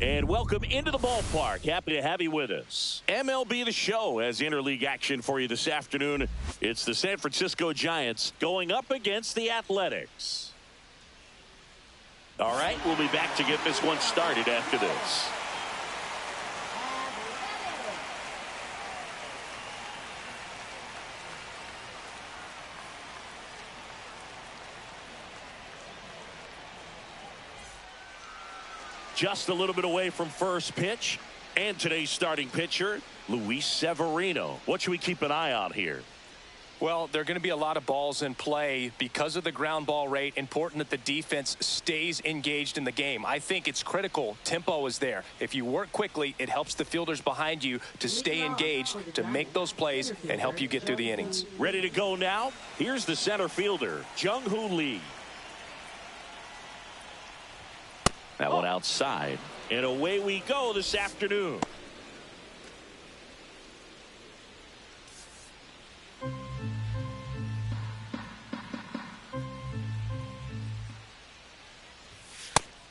And welcome into the ballpark. Happy to have you with us. MLB The Show has interleague action for you this afternoon. It's the San Francisco Giants going up against the Athletics. All right, we'll be back to get this one started after this. Just a little bit away from first pitch. And today's starting pitcher, Luis Severino. What should we keep an eye on here? Well, there are going to be a lot of balls in play because of the ground ball rate. Important that the defense stays engaged in the game. I think it's critical. Tempo is there. If you work quickly, it helps the fielders behind you to stay engaged, to make those plays, and help you get through the innings. Ready to go now? Here's the center fielder, Jung-Hoo Lee. That one outside. And away we go this afternoon.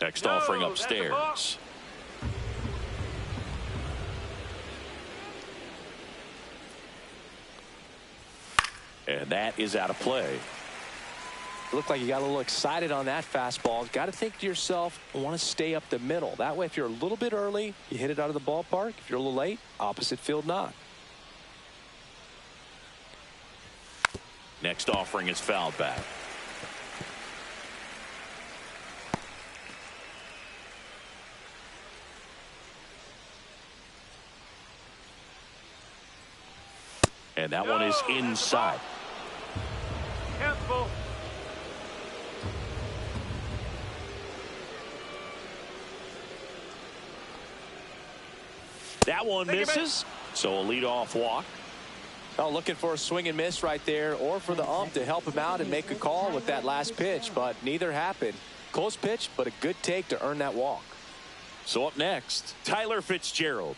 Next offering upstairs. And that is out of play. Looked like you got a little excited on that fastball. Got to think to yourself, I want to stay up the middle. That way, if you're a little bit early, you hit it out of the ballpark. If you're a little late, opposite field knock. Next offering is fouled back. And that one is inside. Careful. That one misses, so a leadoff walk. Oh, looking for a swing and miss right there, or for the ump to help him out and make a call with that last pitch, but neither happened. Close pitch, but a good take to earn that walk. So up next, Tyler Fitzgerald.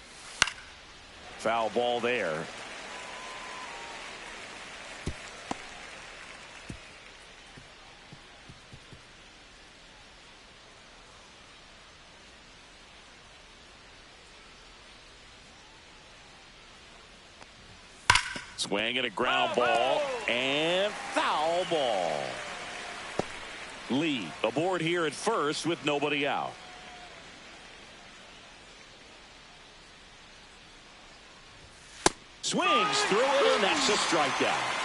Foul ball there. Swing and a ground ball and foul ball. Lee aboard here at first with nobody out. Swings through it, and that's a strikeout.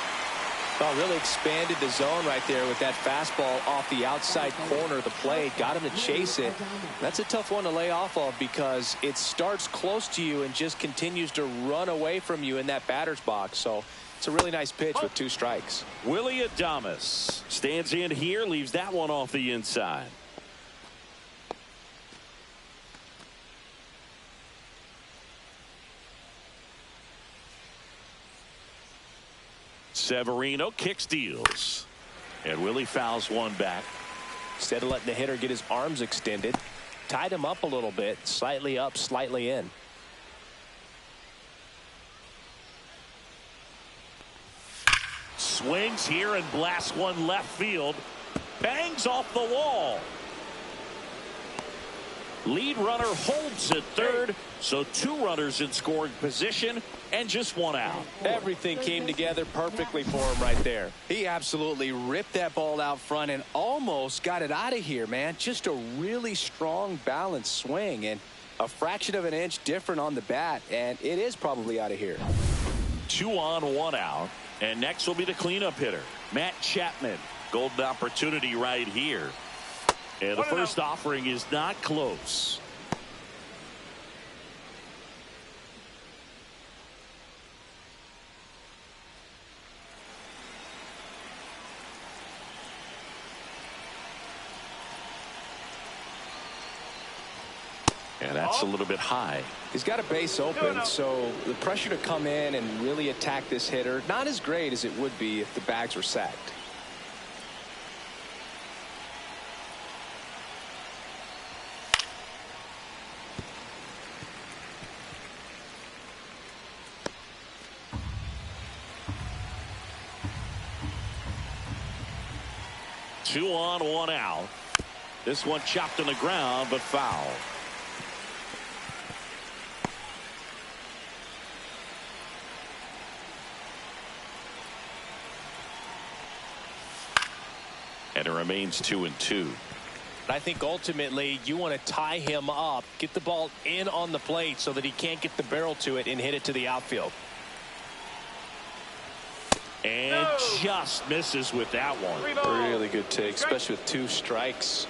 Oh, really expanded the zone right there with that fastball off the outside corner of the plate. Got him to chase it. That's a tough one to lay off of because it starts close to you and just continues to run away from you in that batter's box. So it's a really nice pitch with 2 strikes. Willie Adames stands in here, leaves that one off the inside. Severino kicks, deals, and Willie fouls one back. Instead of letting the hitter get his arms extended, tied him up a little bit, slightly up, slightly in. Swings here and blasts one left field. Bangs off the wall. Lead runner holds at third, so 2 runners in scoring position and just 1 out. Everything came together perfectly for him right there. He absolutely ripped that ball out front and almost got it out of here, man. Just a really strong, balanced swing and a fraction of an inch different on the bat, and it is probably out of here. 2 on, 1 out, and next will be the cleanup hitter, Matt Chapman. Golden opportunity right here. And the first offering is not close. And that's a little bit high. He's got a base open, so the pressure to come in and really attack this hitter, not as great as it would be if the bags were sacked. Two on, 1 out. This one chopped on the ground, but foul. And it remains 2-2. I think ultimately you want to tie him up, get the ball in on the plate so that he can't get the barrel to it and hit it to the outfield. And just misses with that one. Really good take, especially with 2 strikes.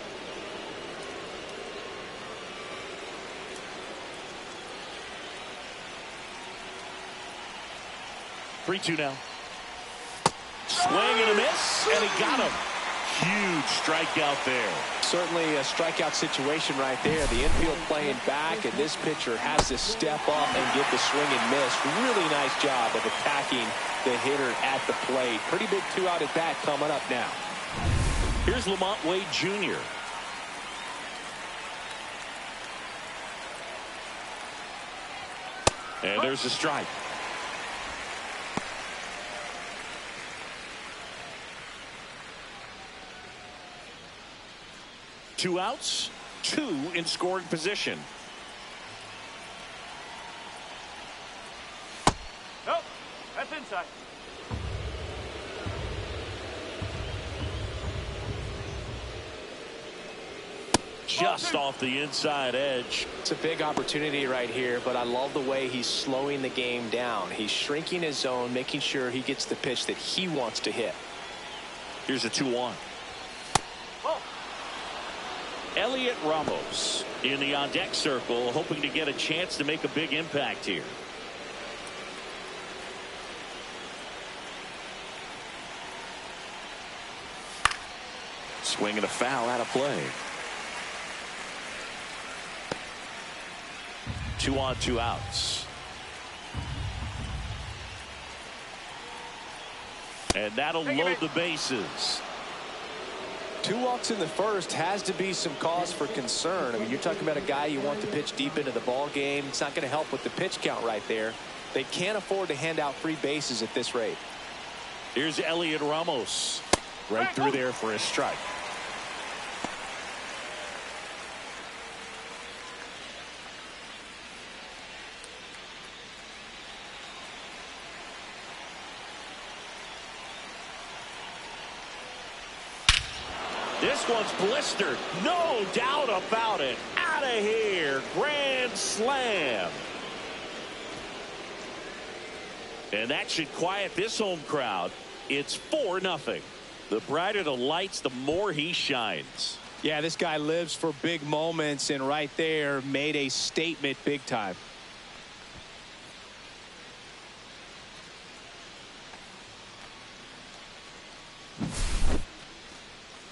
3-2 now. Swing and a miss, and he got him. Huge strikeout there. Certainly a strikeout situation right there. The infield playing back, and this pitcher has to step up and get the swing and miss. Really nice job of attacking the hitter at the plate. Pretty big 2-out at bat coming up now. Here's Lamont Wade Jr. And there's a strike. Two outs, 2 in scoring position. Nope, that's inside. Just off the inside edge. It's a big opportunity right here, but I love the way he's slowing the game down. He's shrinking his zone, making sure he gets the pitch that he wants to hit. Here's a 2-1. Elliot Ramos in the on-deck circle, hoping to get a chance to make a big impact here. Swing and a foul out of play. 2 on, 2 outs. And that'll load the bases. 2 walks in the first has to be some cause for concern. I mean, you're talking about a guy you want to pitch deep into the ball game. It's not going to help with the pitch count right there. They can't afford to hand out free bases at this rate. Here's Elliot Ramos right through there for a strike. This one's blistered. No doubt about it. Out of here. Grand slam. And that should quiet this home crowd. It's 4-0. The brighter the lights, the more he shines. Yeah, this guy lives for big moments, and right there made a statement big time.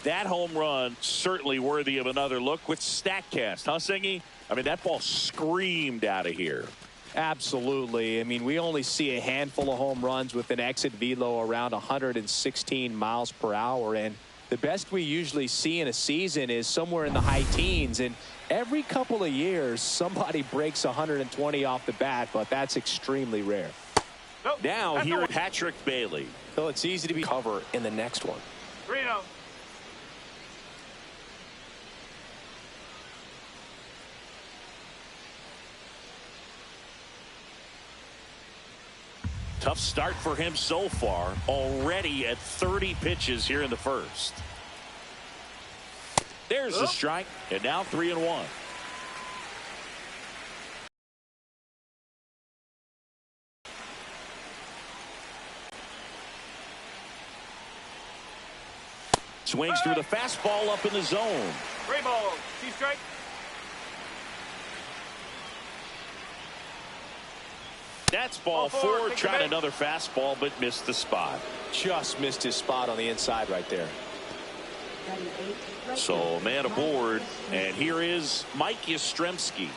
That home run certainly worthy of another look with StatCast, huh, Singy? I mean, that ball screamed out of here. Absolutely. I mean, we only see a handful of home runs with an exit velo around 116 miles per hour, and the best we usually see in a season is somewhere in the high teens, and every couple of years somebody breaks 120 off the bat, but that's extremely rare. Now here Patrick Bailey. So it's easy to be cover in the next one. 3-0. Tough start for him so far, already at 30 pitches here in the first. There's the strike, and now 3-1. Swings through the fastball up in the zone. 3 balls, 2 strikes. That's ball 4. Tried another fastball, but missed the spot. Just missed his spot on the inside right there. So man aboard, and here is Mike Yastrzemski.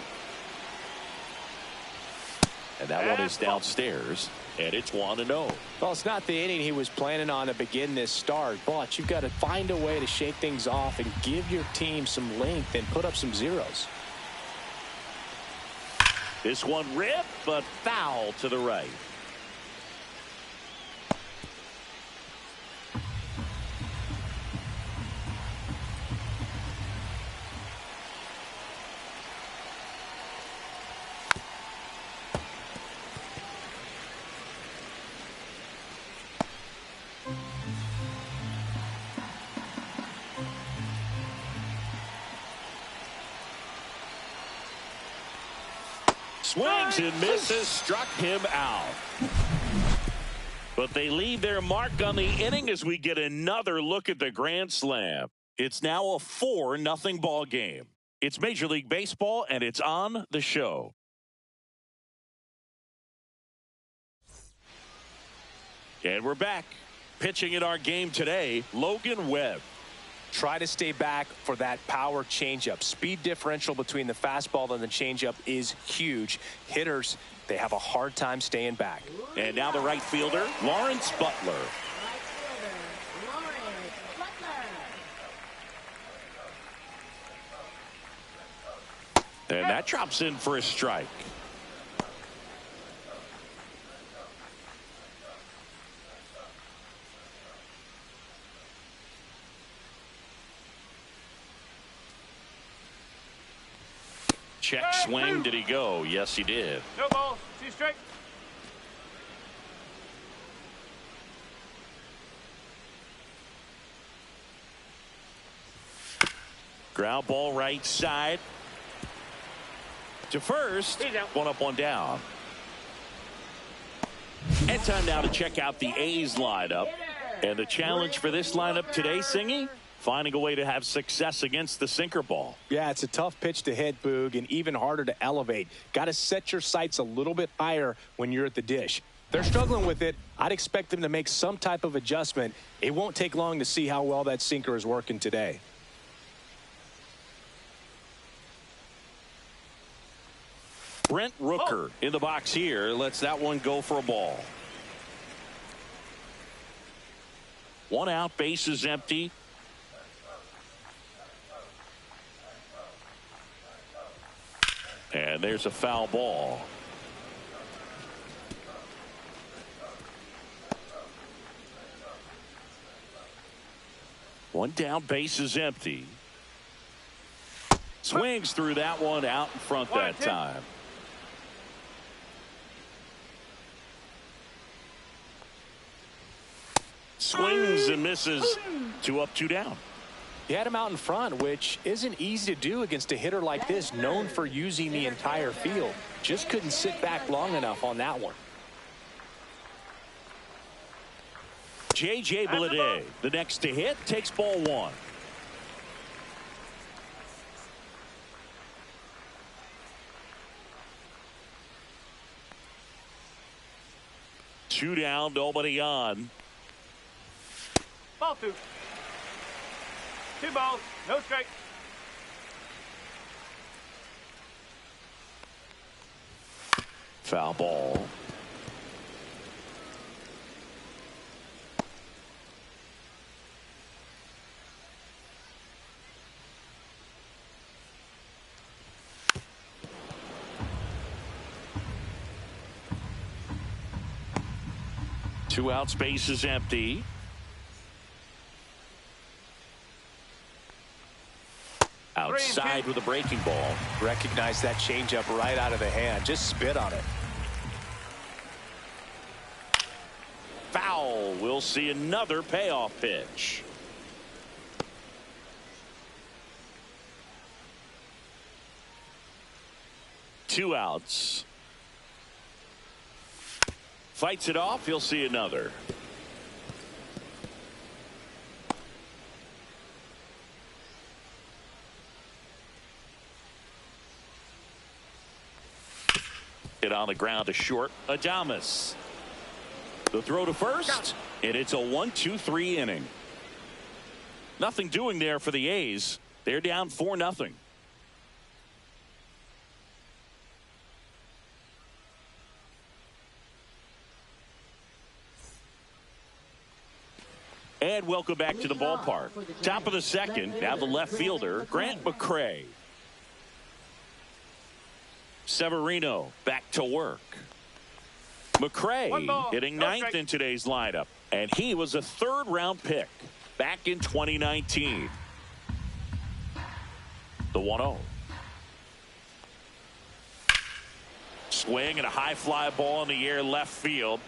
And that one is downstairs, and it's 1-0. Well, it's not the inning he was planning on to begin this start, but you've got to find a way to shake things off and give your team some length and put up some zeros. This one ripped, but foul to the right. Swings and misses, struck him out. But they leave their mark on the inning as we get another look at the grand slam. It's now a 4-0 ball game. It's Major League Baseball, and it's on the show. And we're back. Pitching in our game today, Logan Webb. Try to stay back for that power changeup. Speed differential between the fastball and the changeup is huge. Hitters, they have a hard time staying back. And now the right fielder, Lawrence Butler. And that drops in for a strike. Check swing. Did he go? Yes, he did. No balls. 2 straight. Ground ball right side. To first. He's out. 1 up, 1 down. And time now to check out the A's lineup. And the challenge for this lineup today, Singy, finding a way to have success against the sinker ball. Yeah, it's a tough pitch to hit, Boog, and even harder to elevate. Got to set your sights a little bit higher when you're at the dish. They're struggling with it. I'd expect them to make some type of adjustment. It won't take long to see how well that sinker is working today. Brent Rooker in the box here. Lets that one go for a ball. 1 out, bases empty. And there's a foul ball. One down, bases empty. Swings through that one, out in front that time. Swings and misses. 2 up, 2 down. He had him out in front, which isn't easy to do against a hitter like this, known for using the entire field. Just couldn't sit back long enough on that one. J.J. Bleday, the next to hit, takes ball 1. Two down, nobody on. Ball 2. 2 balls. No strike. Foul ball. Two outs, base is empty. Outside with a breaking ball. Recognize that changeup right out of the hand. Just spit on it. Foul. We'll see another payoff pitch. Two outs. Fights it off. He'll see another. Hit on the ground to short. Adames. The throw to first, and it's a 1-2-3 inning. Nothing doing there for the A's. They're down 4-0. And welcome back to the ballpark. Top of the second, now the left fielder, Grant McCray. Severino back to work. McCray hitting ninth in today's lineup, and he was a 3rd-round pick back in 2019. The 1-0. Swing and a high fly ball in the air left field.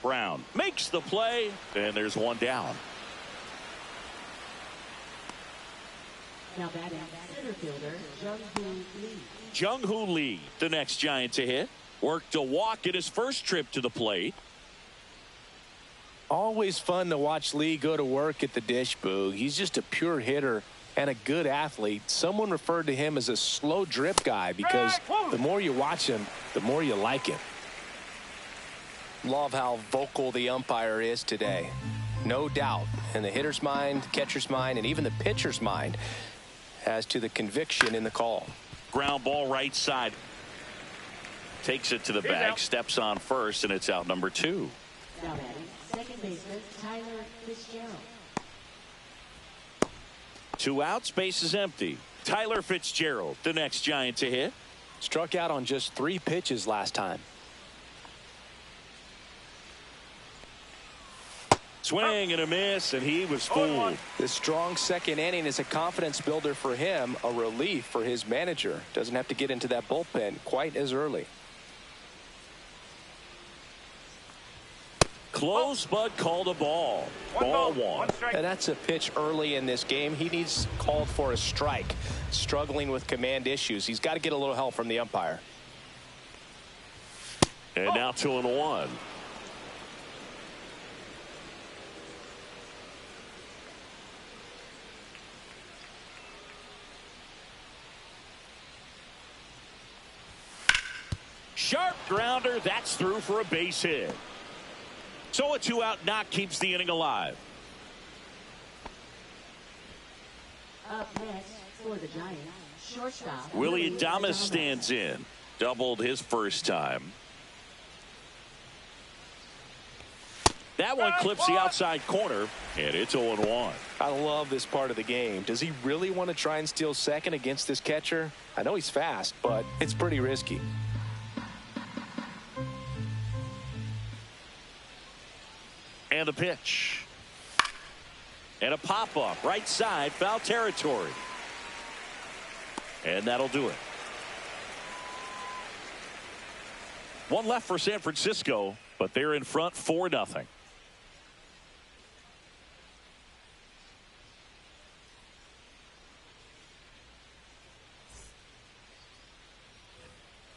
Brown makes the play, and there's one down. Now batting center fielder Jung-Hoo Lee. Jung-Hoo Lee, the next Giant to hit. Worked a walk in his first trip to the plate. Always fun to watch Lee go to work at the dish, Boog. He's just a pure hitter and a good athlete. Someone referred to him as a slow drip guy because the more you watch him, the more you like him. Love how vocal the umpire is today. No doubt in the hitter's mind, catcher's mind, and even the pitcher's mind as to the conviction in the call. Ground ball right side. Takes it to the bag, steps on first, and it's out number 2. Now batting second baseman Tyler Fitzgerald. 2 outs, base is empty. Tyler Fitzgerald, the next Giant to hit. Struck out on just 3 pitches last time. Swing and a miss, and he was fooled. This strong second inning is a confidence builder for him, a relief for his manager. Doesn't have to get into that bullpen quite as early. Close, but called a ball. Ball 1. And that's a pitch early in this game. He needs called for a strike. Struggling with command issues. He's got to get a little help from the umpire. And now 2-1. Sharp grounder. That's through for a base hit. So a 2-out knock keeps the inning alive. Up next for the Giants, shortstop Willie Adames stands in. Doubled his first time. That one clips the outside corner, and it's 0-1. I love this part of the game. Does he really want to try and steal second against this catcher? I know he's fast, but it's pretty risky. And a pitch. And a pop-up. Right side, foul territory. And that'll do it. 1 left for San Francisco, but they're in front 4-0.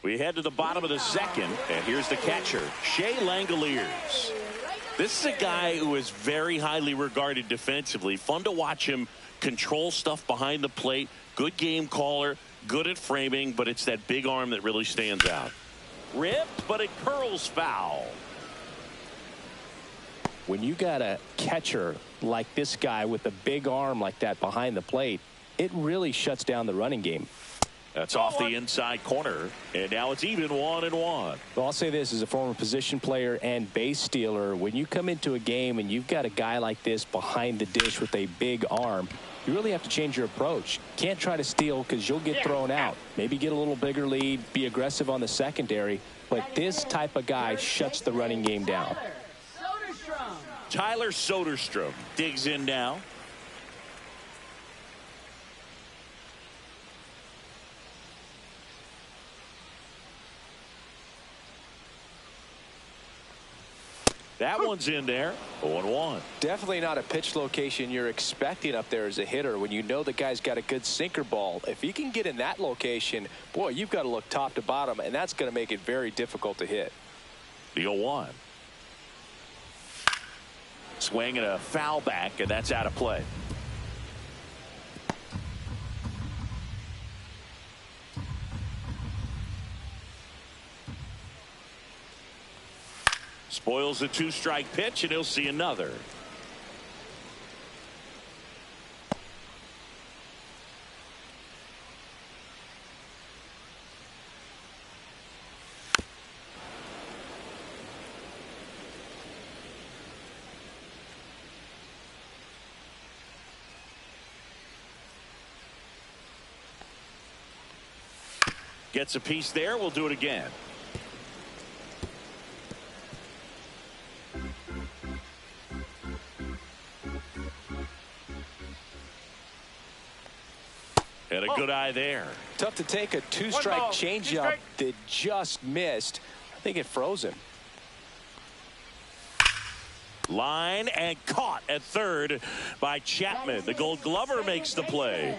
We head to the bottom of the second, and here's the catcher, Shea Langoliers. This is a guy who is very highly regarded defensively. Fun to watch him control stuff behind the plate. Good game caller, good at framing, but it's that big arm that really stands out. Ripped, but it curls foul. When you got a catcher like this guy with a big arm like that behind the plate, it really shuts down the running game. That's off the inside corner, and now it's even 1-1. Well, I'll say this as a former position player and base stealer. When you come into a game and you've got a guy like this behind the dish with a big arm, you really have to change your approach. Can't try to steal because you'll get thrown out. Maybe get a little bigger lead, be aggressive on the secondary. But this type of guy shuts the running game down. Tyler Soderstrom digs in now. That one's in there. 0-1. Definitely not a pitch location you're expecting up there as a hitter when you know the guy's got a good sinker ball. If he can get in that location, boy, you've got to look top to bottom, and that's going to make it very difficult to hit. The 0-1. Swing and a foul back, and that's out of play. Spoils the 2-strike pitch, and he'll see another. Gets a piece there. We'll do it again. And a good eye there. Tough to take a 2-strike changeup that just missed. I think it froze him. Line and caught at third by Chapman. The Gold Glover makes the play.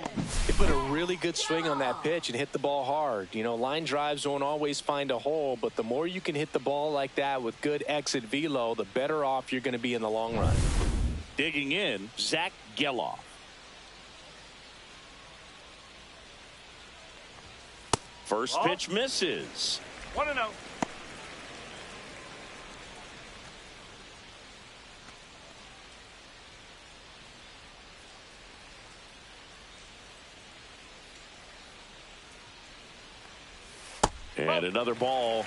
Put a really good swing on that pitch and hit the ball hard. You know, line drives won't always find a hole, but the more you can hit the ball like that with good exit velo, the better off you're going to be in the long run. Digging in, Zach Geloff. First pitch misses. 1-0. And another ball.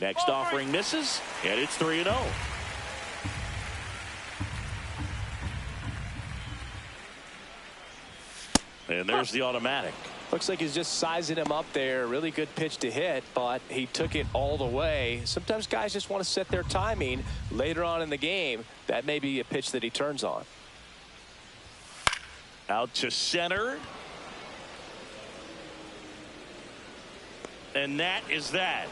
Next offering misses, and it's 3-0. And there's the automatic. Looks like he's just sizing him up there. Really good pitch to hit, but he took it all the way. Sometimes guys just want to set their timing later on in the game. That may be a pitch that he turns on. Out to center. And that is that.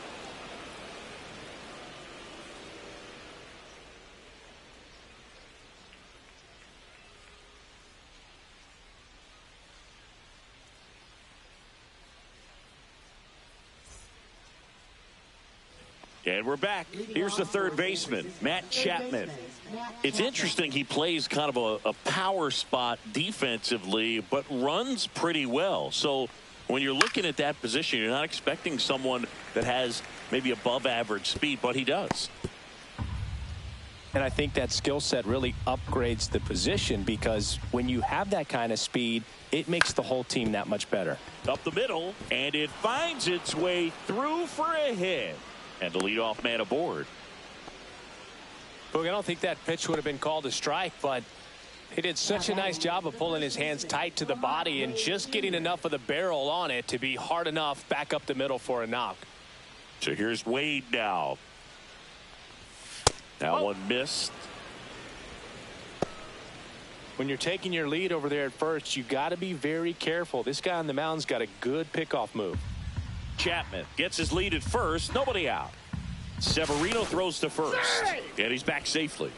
And we're back. Here's the third baseman, Matt Chapman. It's interesting, he plays kind of a power spot defensively, but runs pretty well. So when you're looking at that position, you're not expecting someone that has maybe above average speed, but he does. And I think that skill set really upgrades the position, because when you have that kind of speed, it makes the whole team that much better. Up the middle, and it finds its way through for a hit. And the leadoff man aboard. Look, I don't think that pitch would have been called a strike, but he did such a nice job of pulling his hands tight to the body and just getting enough of the barrel on it to be hard enough back up the middle for a knock. So here's Wade now. That one missed. When you're taking your lead over there at first, you got to be very careful. This guy on the mound's got a good pickoff move. Chapman gets his lead at first. Nobody out. Severino throws to first. And he's back safely.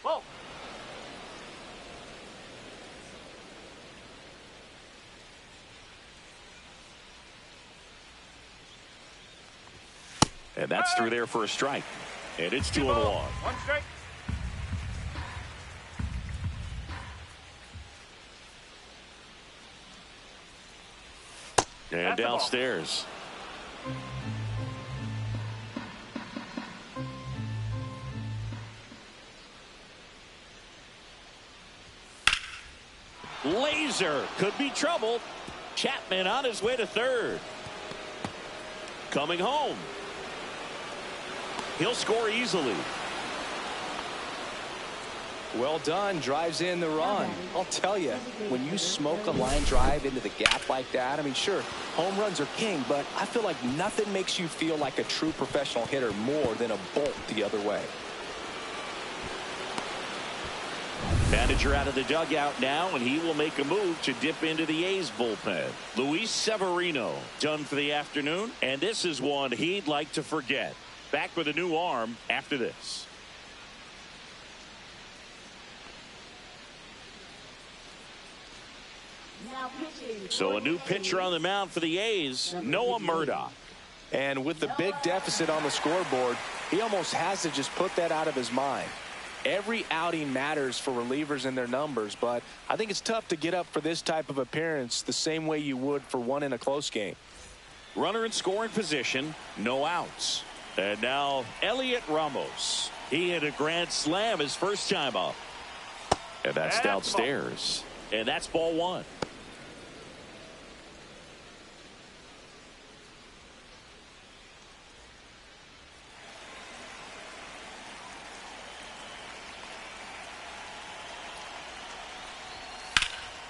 Whoa. And that's through there for a strike. And it's 2-1. One strike. And downstairs. Laser could be trouble. Chapman on his way to third. Coming home. He'll score easily. Well done. Drives in the run. I'll tell you, when you smoke a line drive into the gap like that, I mean, sure, home runs are king, but I feel like nothing makes you feel like a true professional hitter more than a bolt the other way. Manager out of the dugout now, and he will make a move to dip into the A's bullpen. Luis Severino done for the afternoon, and this is one he'd like to forget. Back with a new arm after this. So a new pitcher on the mound for the A's, Noah Murdock. And with the big deficit on the scoreboard, he almost has to just put that out of his mind. Every outing matters for relievers and their numbers, but I think it's tough to get up for this type of appearance the same way you would for one in a close game. Runner in scoring position, no outs. And now Elliot Ramos. He hit a grand slam his first time up. And that's downstairs. And that's ball one.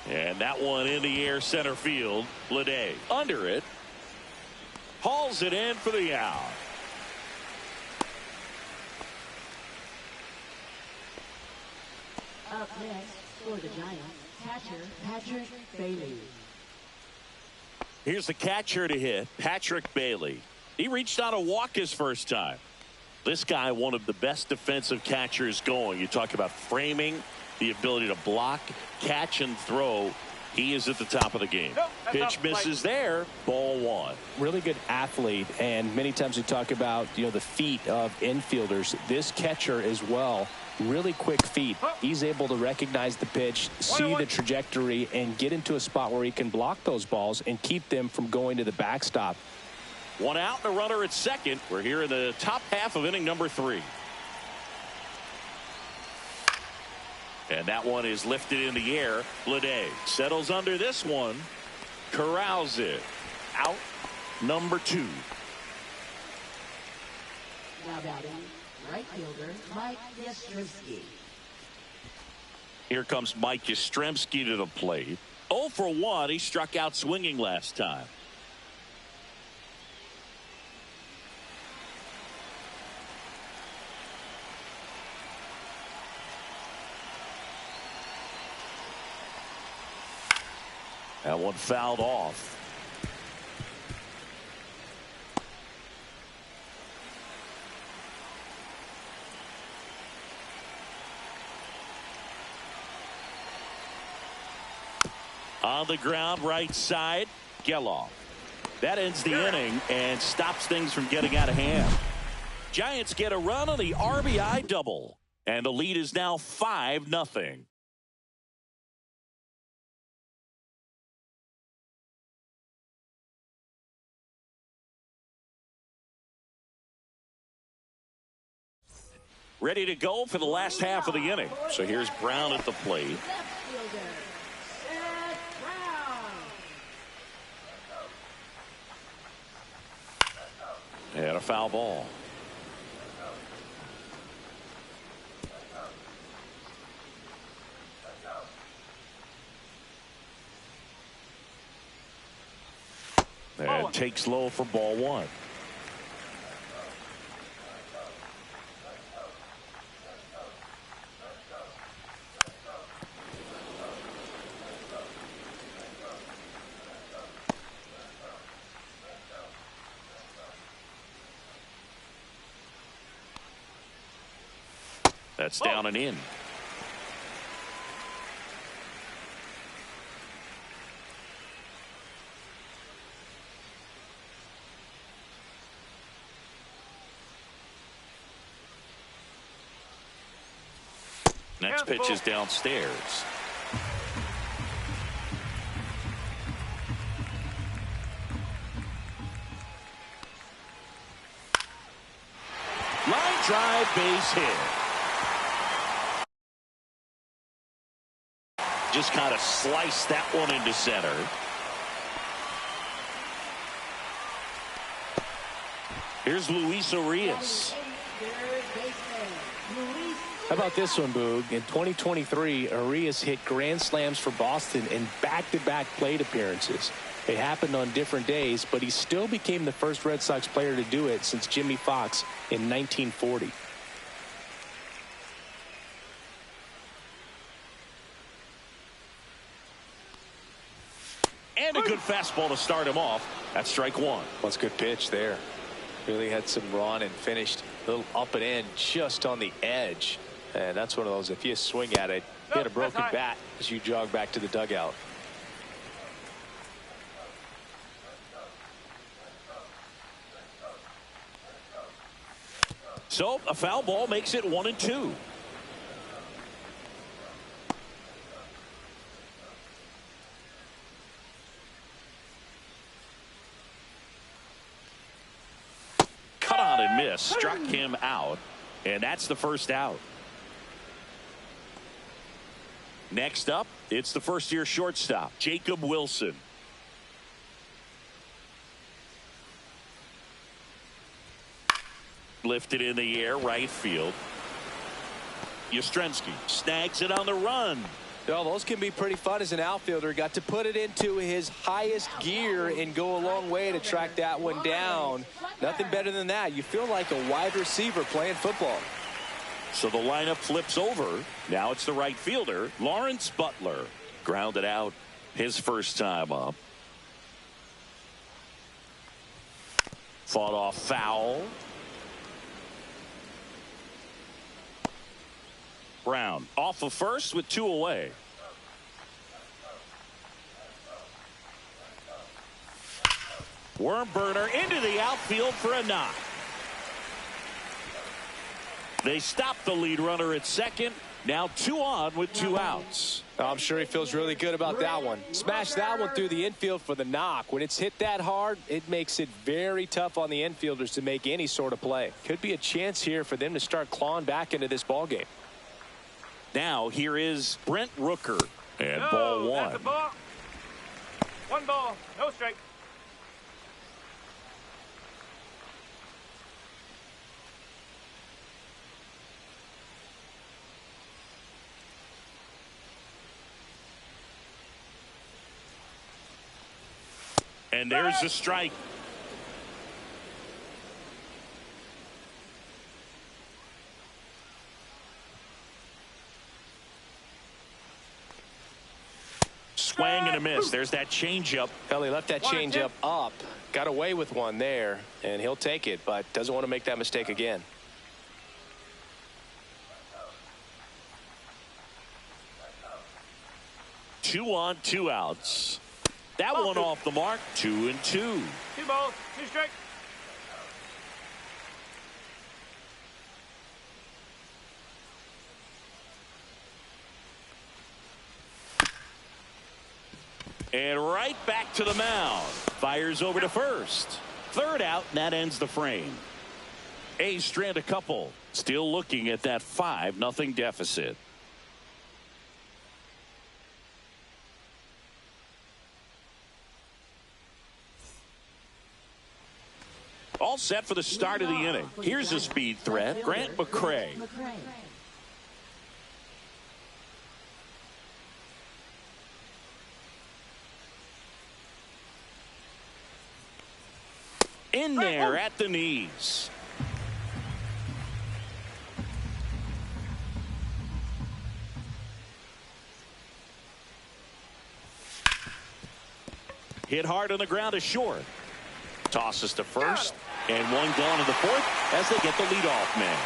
And that one in the air center field. Lede under it. Hauls it in for the out. Up next, For the Giants, catcher Patrick Bailey. Here's the catcher to hit, Patrick Bailey. He reached on a walk his first time. This guy, one of the best defensive catchers going. You talk about framing, the ability to block, catch, and throw. He is at the top of the game. Pitch misses there. Ball one. Really good athlete, and many times we talk about the feet of infielders. This catcher as well, really quick feet. He's able to recognize the pitch, see the trajectory, and get into a spot where he can block those balls and keep them from going to the backstop. One out and a runner at second. We're here in the top half of inning number 3. And that one is lifted in the air. Lede settles under this one. Corrals it. Out number 2. Now batting, right fielder Mike Yastrzemski. Here comes Mike Yastrzemski to the plate. 0 for 1. He struck out swinging last time. That one fouled off. On the ground, right side, Geloff. That ends the inning and stops things from getting out of hand. Giants get a run on the RBI double, and the lead is now 5-0. Ready to go for the last half of the inning. So here's Brown at the plate. Left fielder, Seth Brown. And a foul ball. And takes low for ball one. That's down and in. Next pitch is downstairs. Line drive, base hit. Just kind of sliced that one into center. Here's Luis Arias. How about this one, Boog? In 2023, Arias hit grand slams for Boston in back-to-back plate appearances. It happened on different days, but he still became the first Red Sox player to do it since Jimmy Fox in 1940. And a good fastball to start him off. That's strike one. That's a good pitch there. Really had some run and finished a little up and in just on the edge. And that's one of those, if you swing at it, hit a broken bat as you jog back to the dugout. So a foul ball makes it 1-2. Cut on and miss, struck him out, and that's the first out. Next up, it's the first-year shortstop, Jacob Wilson. Lifted in the air, right field. Yastrzemski snags it on the run. Well, those can be pretty fun as an outfielder. Got to put it into his highest gear and go a long way to track that one down. Nothing better than that. You feel like a wide receiver playing football. So the lineup flips over. Now it's the right fielder, Lawrence Butler. Grounded out his first time up. Fought off foul. Brown off of first with 2 away. Worm burner into the outfield for a knock. They stop the lead runner at second. Now 2 on with 2 outs. I'm sure he feels really good about that one. Smash that one through the infield for the knock. When it's hit that hard, it makes it very tough on the infielders to make any sort of play. Could be a chance here for them to start clawing back into this ball game. Now here is Brent Rooker. And No, ball 1. That's a ball. 1 ball, no strike. And there's a strike. Swing and a miss. There's that changeup. Hell, he left that 1-2. changeup up. Got away with one there, and he'll take it, but doesn't want to make that mistake again. Two on, 2 outs. That one off the mark. 2-2. 2 balls, 2 strikes. And right back to the mound. Fires over to first. 3rd out, and that ends the frame. A's strand a couple. Still looking at that 5-0 deficit. All set for the start of the inning. Here's a speed threat, Grant McCray. In there at the knees. Hit hard on the ground to short. Tosses to first. And 1 gone in the 4th as they get the leadoff man.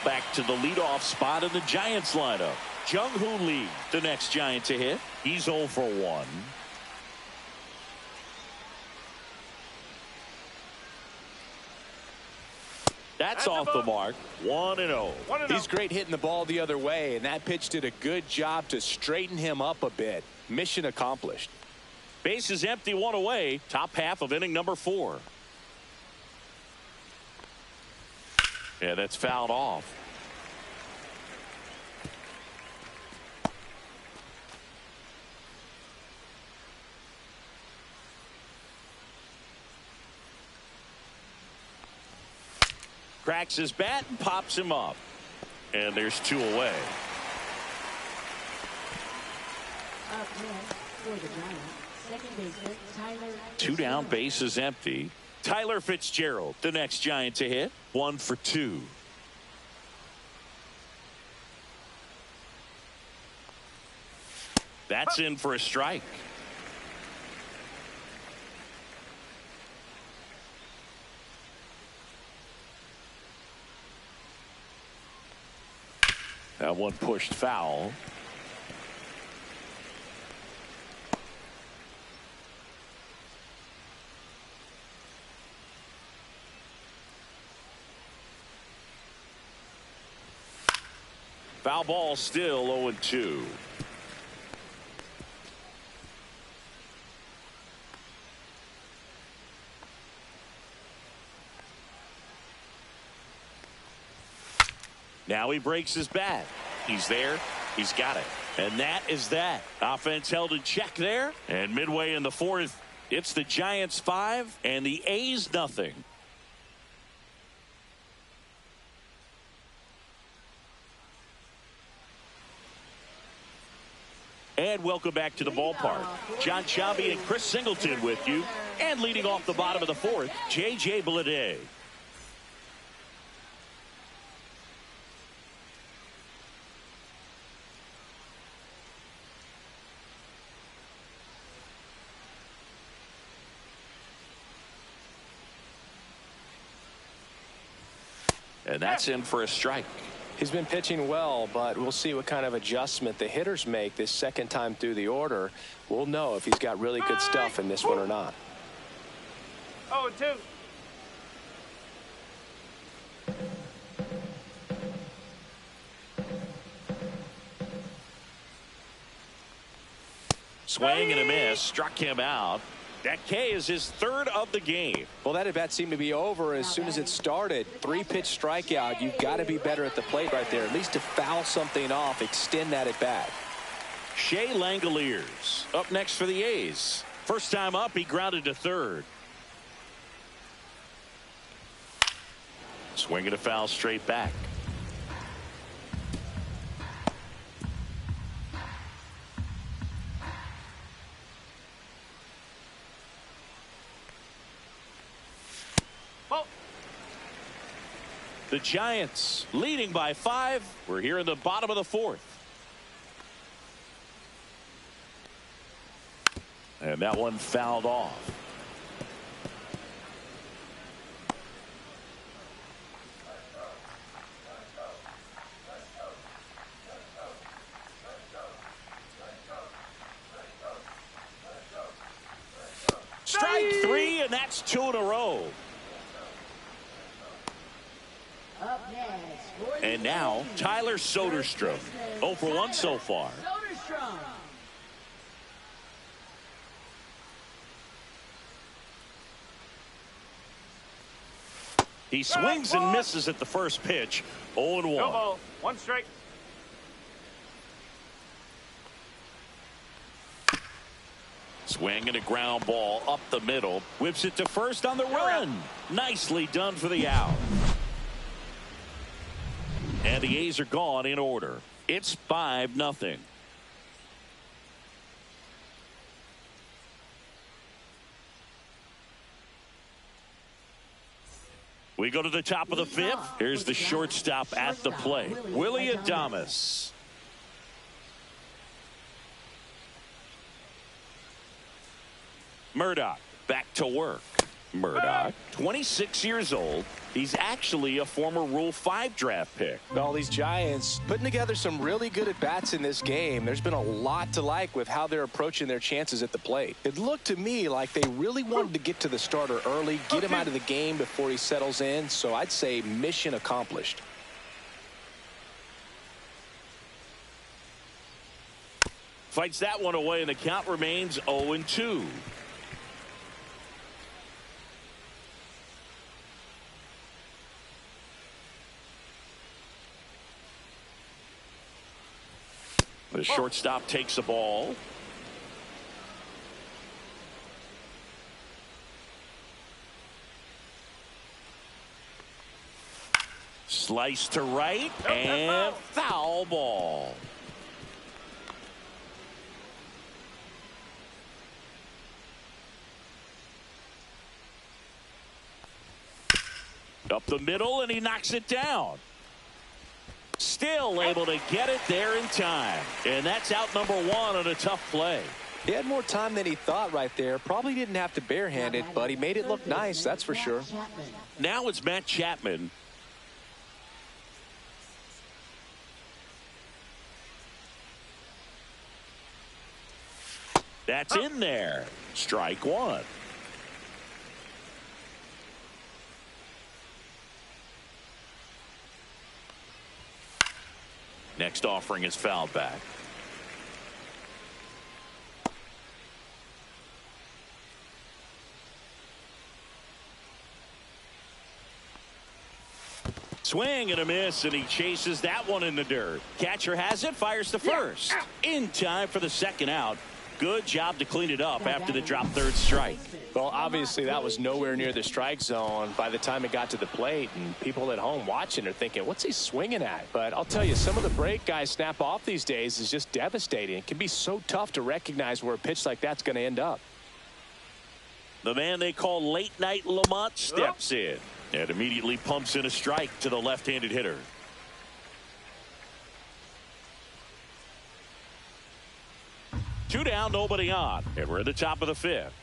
Back to the leadoff spot in the Giants lineup. Jung-Hoo Lee, the next Giant to hit. He's 0 for 1. That's off the mark. 1-0. He's great hitting the ball the other way, and that pitch did a good job to straighten him up a bit. Mission accomplished. Base is empty, 1 away. Top half of inning number 4. Yeah, that's fouled off. Cracks his bat and pops him up. And there's 2 away. Up next for the Giants, second baseman Tyler. 2 down, base is empty. Tyler Fitzgerald, the next Giant to hit. 1 for 2. That's in for a strike. That one pushed foul. Foul ball, still 0-2. Now he breaks his bat. He's there. He's got it. And that is that. Offense held in check there. And midway in the 4th, it's the Giants 5 and the A's 0. And welcome back to the ballpark. John Sciambi and Chris Singleton with you. And leading off the bottom of the fourth, J.J. Bleday. And that's in for a strike. He's been pitching well, but we'll see what kind of adjustment the hitters make this second time through the order. We'll know if he's got really good stuff in this one or not. 0-2. Swing and a miss. Struck him out. That K is his third of the game. Well, that at bat seemed to be over as soon as it started. 3-pitch strikeout. You've got to be better at the plate right there, at least to foul something off, extend that at bat. Shea Langoliers up next for the A's. First time up, he grounded to third. Swinging a foul straight back. The Giants leading by 5. We're here in the bottom of the fourth. And that one fouled off. Strike 3, and that's 2 in a row. And now Tyler Soderstrom, 0 for 1 so far. He swings and misses at the first pitch. 0-1. No ball. 1 strike. Swing and a ground ball up the middle. Whips it to first on the run. Nicely done for the out. And the A's are gone in order. It's 5-0. We go to the top of the fifth. Here's the shortstop at the plate, Willie Adames. Murdoch back to work. Murdoch, 26 years old. He's actually a former Rule 5 draft pick. Well, these Giants putting together some really good at-bats in this game. There's been a lot to like with how they're approaching their chances at the plate. It looked to me like they really wanted to get to the starter early, get him out of the game before he settles in. So I'd say mission accomplished. Fights that one away, and the count remains 0-2. The shortstop takes the ball. Slice to right, and foul ball. Up the middle, and he knocks it down. Still able to get it there in time. And that's out number 1 on a tough play. He had more time than he thought right there. Probably didn't have to barehand it, but he made it look nice, that's for sure. Now it's Matt Chapman. That's in there. Strike 1. Next offering is fouled back. Swing and a miss, and he chases that one in the dirt. Catcher has it, fires to first. In time for the second out. Good job to clean it up after the drop third strike. Well, obviously that was nowhere near the strike zone by the time it got to the plate, and people at home watching are thinking, what's he swinging at? But I'll tell you, some of the break guys snap off these days is just devastating. It can be so tough to recognize where a pitch like that's going to end up. The man they call Late Night Lamont steps in and immediately pumps in a strike to the left-handed hitter. Two down, nobody on, and we're at the top of the fifth.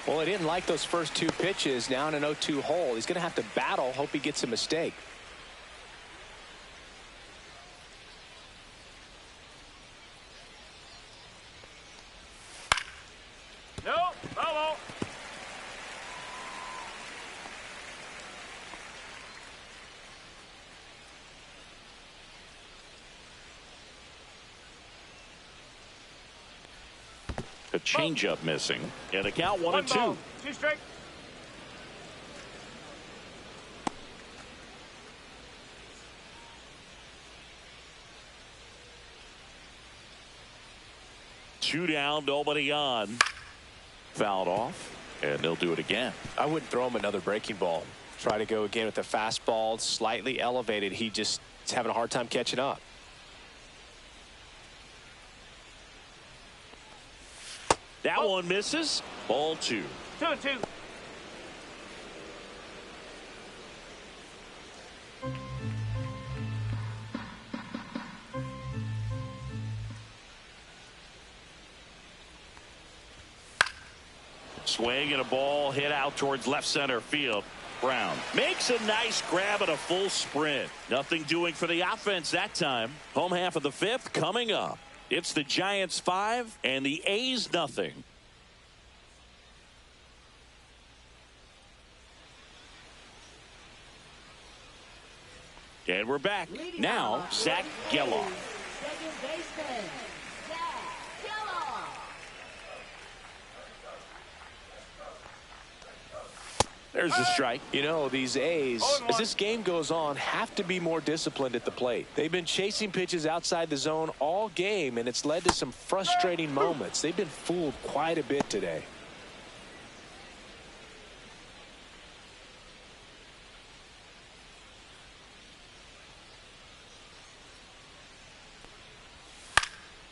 Well, he didn't like those first two pitches. Now in an 0-2 hole, he's going to have to battle, hope he gets a mistake. No, ball. A changeup missing, and the count 1-2. 2 strike. Two down, nobody on. Fouled off, and they'll do it again. I wouldn't throw him another breaking ball. Try to go again with the fastball, slightly elevated. He just is having a hard time catching up. That one misses. Ball 2. 2-2. Swing and a ball hit out towards left center field. Brown makes a nice grab at a full sprint. Nothing doing for the offense that time. Home half of the fifth coming up. It's the Giants 5 and the A's nothing. And we're back. Now, Zach Geloff. Second baseman, Zach Geloff. There's the strike. You know, these A's, as this game goes on, have to be more disciplined at the plate. They've been chasing pitches outside the zone all game, and it's led to some frustrating moments. They've been fooled quite a bit today.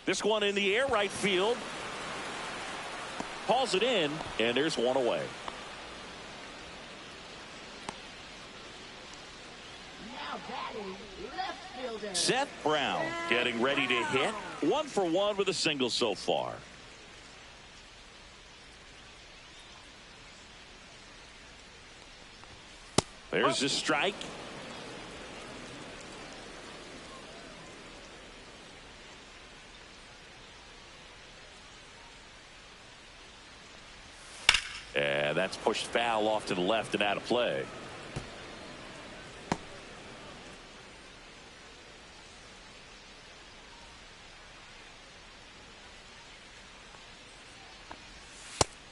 This one in the air, right field. Hauls it in, and there's one away. Now batting, left fielder. Seth Brown getting ready to hit. 1 for 1 with a single so far. There's the strike. And that's pushed foul off to the left and out of play.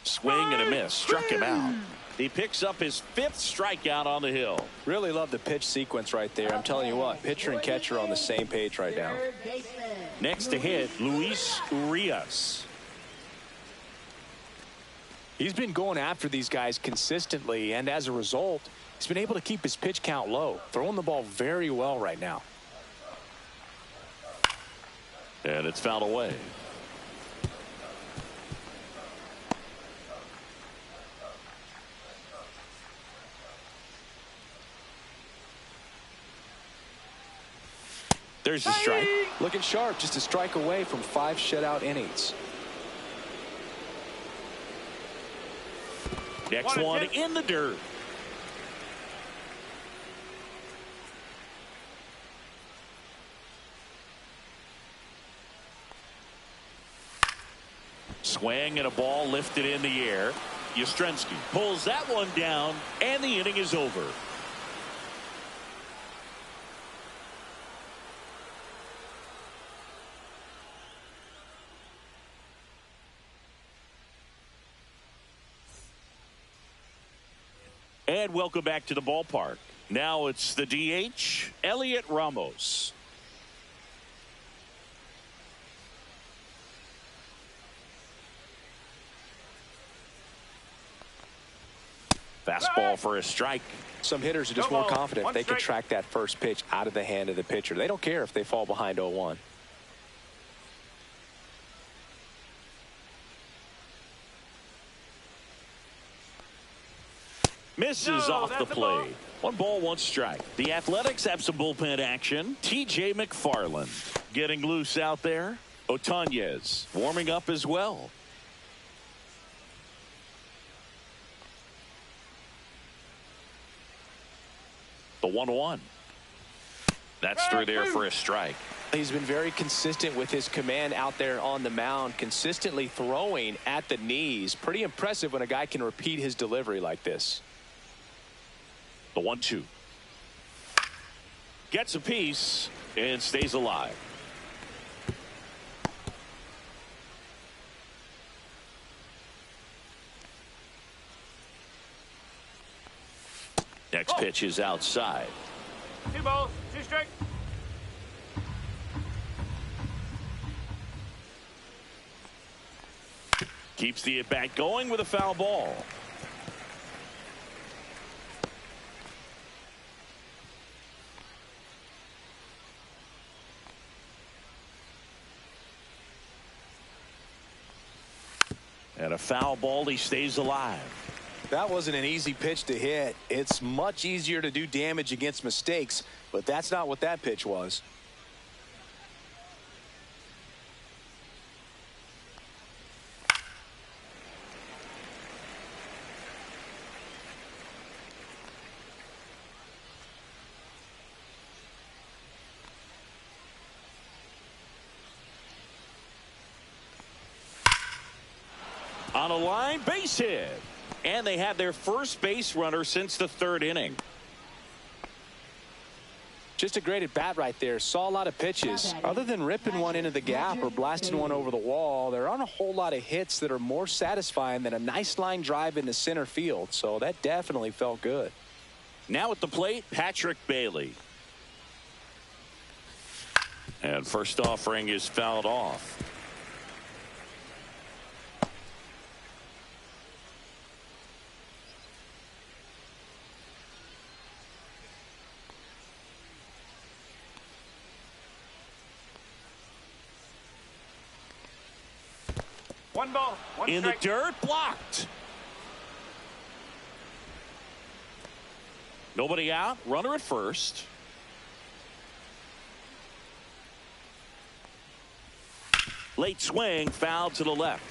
Swing and a miss. Struck him out. He picks up his 5th strikeout on the hill. Really love the pitch sequence right there. I'm telling you what, pitcher and catcher are on the same page right now. Third baseman. Next to hit, Luis Urias. He's been going after these guys consistently, and as a result, he's been able to keep his pitch count low, throwing the ball very well right now. And it's fouled away. There's a strike. Looking sharp, just a strike away from 5 shutout innings. Next one in the dirt. Swing and a ball lifted in the air. Yastrzemski pulls that one down, and the inning is over. And welcome back to the ballpark. Now it's the DH, Elliot Ramos. Fastball for a strike. Some hitters are just more confident they can track that first pitch out of the hand of the pitcher. They don't care if they fall behind 0-1. Misses off the plate. 1 ball, 1 strike. The Athletics have some bullpen action. T.J. McFarland getting loose out there. Otanez warming up as well. The 1-1. That's through there for a strike. He's been very consistent with his command out there on the mound, consistently throwing at the knees. Pretty impressive when a guy can repeat his delivery like this. The 1-2. Gets a piece and stays alive. Next pitch is outside. 2 balls, 2 strikes. Keeps the at-bat going with a foul ball. And a foul ball, he stays alive. That wasn't an easy pitch to hit. It's much easier to do damage against mistakes, but that's not what that pitch was. On a line, base hit. And they had their first base runner since the 3rd inning. Just a great at bat right there. Saw a lot of pitches. Other than ripping one into the gap or blasting one over the wall, there aren't a whole lot of hits that are more satisfying than a nice line drive into center field. So that definitely felt good. Now at the plate, Patrick Bailey. And first offering is fouled off. One ball, 1 In the strike. dirt, blocked. Nobody out, runner at first. Late swing, foul to the left.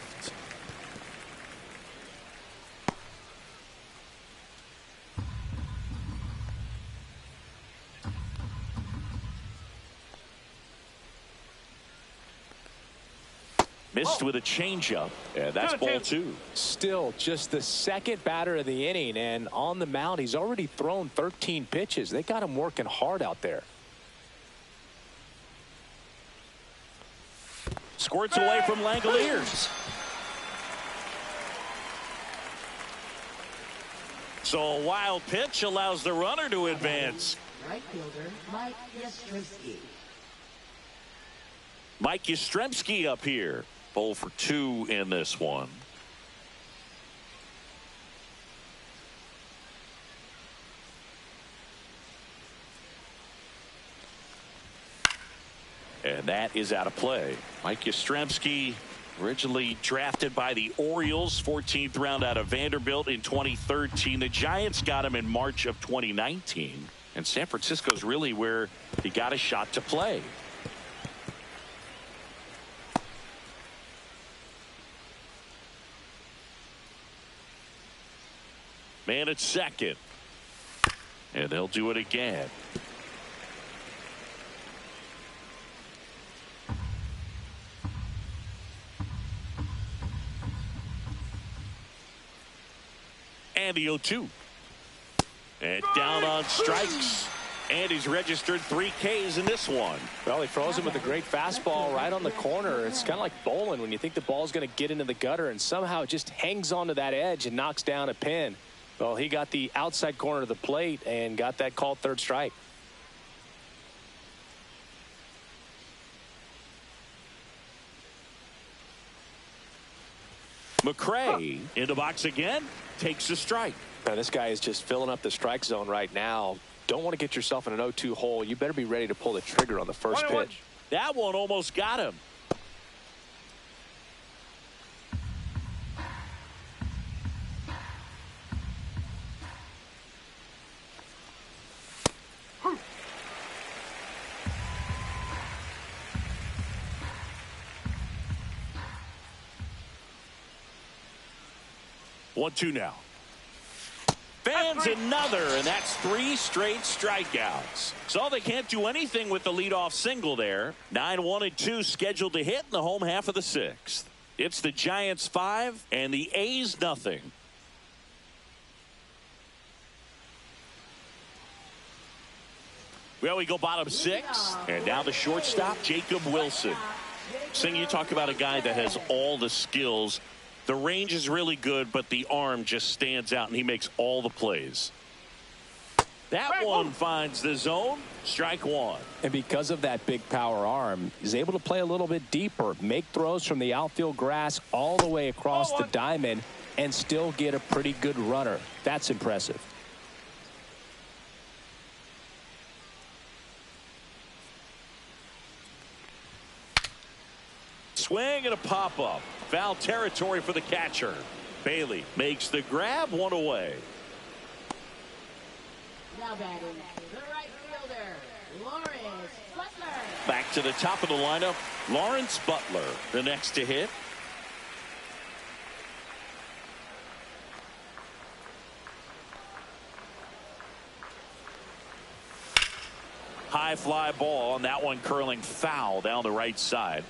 Missed with a changeup, and that's ball 2. Still just the 2nd batter of the inning, and on the mound he's already thrown 13 pitches. They got him working hard out there. Squirts away from Langoliers. So a wild pitch allows the runner to advance. Right fielder, Mike Yastrzemski. Mike Yastrzemski up here. 0 for 2 in this one. And that is out of play. Mike Yastrzemski, originally drafted by the Orioles, 14th round out of Vanderbilt in 2013. The Giants got him in March of 2019. And San Francisco's really where he got a shot to play. Man at second. And they'll do it again. And the 0-2. And down on strikes. And he's registered 3 Ks in this one. Well, he froze him with a great fastball right on the corner. It's kind of like bowling when you think the ball's going to get into the gutter and somehow it just hangs onto that edge and knocks down a pin. Well, he got the outside corner of the plate and got that called third strike. McRae in the box again, takes a strike. Now, this guy is just filling up the strike zone right now. Don't want to get yourself in an 0-2 hole. You better be ready to pull the trigger on the first pitch. That one almost got him. 1-2 now. Fans another, and that's 3 straight strikeouts. So they can't do anything with the leadoff single there. 9-1-2 scheduled to hit in the home half of the 6th. It's the Giants 5 and the A's nothing. Well, we go bottom 6, and now the shortstop, Jacob Wilson. Sing, you talk about a guy that has all the skills. The range is really good, but the arm just stands out, and he makes all the plays. That one finds the zone. Strike 1. And because of that big power arm, he's able to play a little bit deeper, make throws from the outfield grass all the way across the diamond, and still get a pretty good runner. That's impressive. Swing and a pop-up. Foul territory for the catcher. Bailey makes the grab, 1 away. Now batting, the right fielder, Lawrence Butler. Back to the top of the lineup, Lawrence Butler, the next to hit. High fly ball, and that one curling foul down the right side.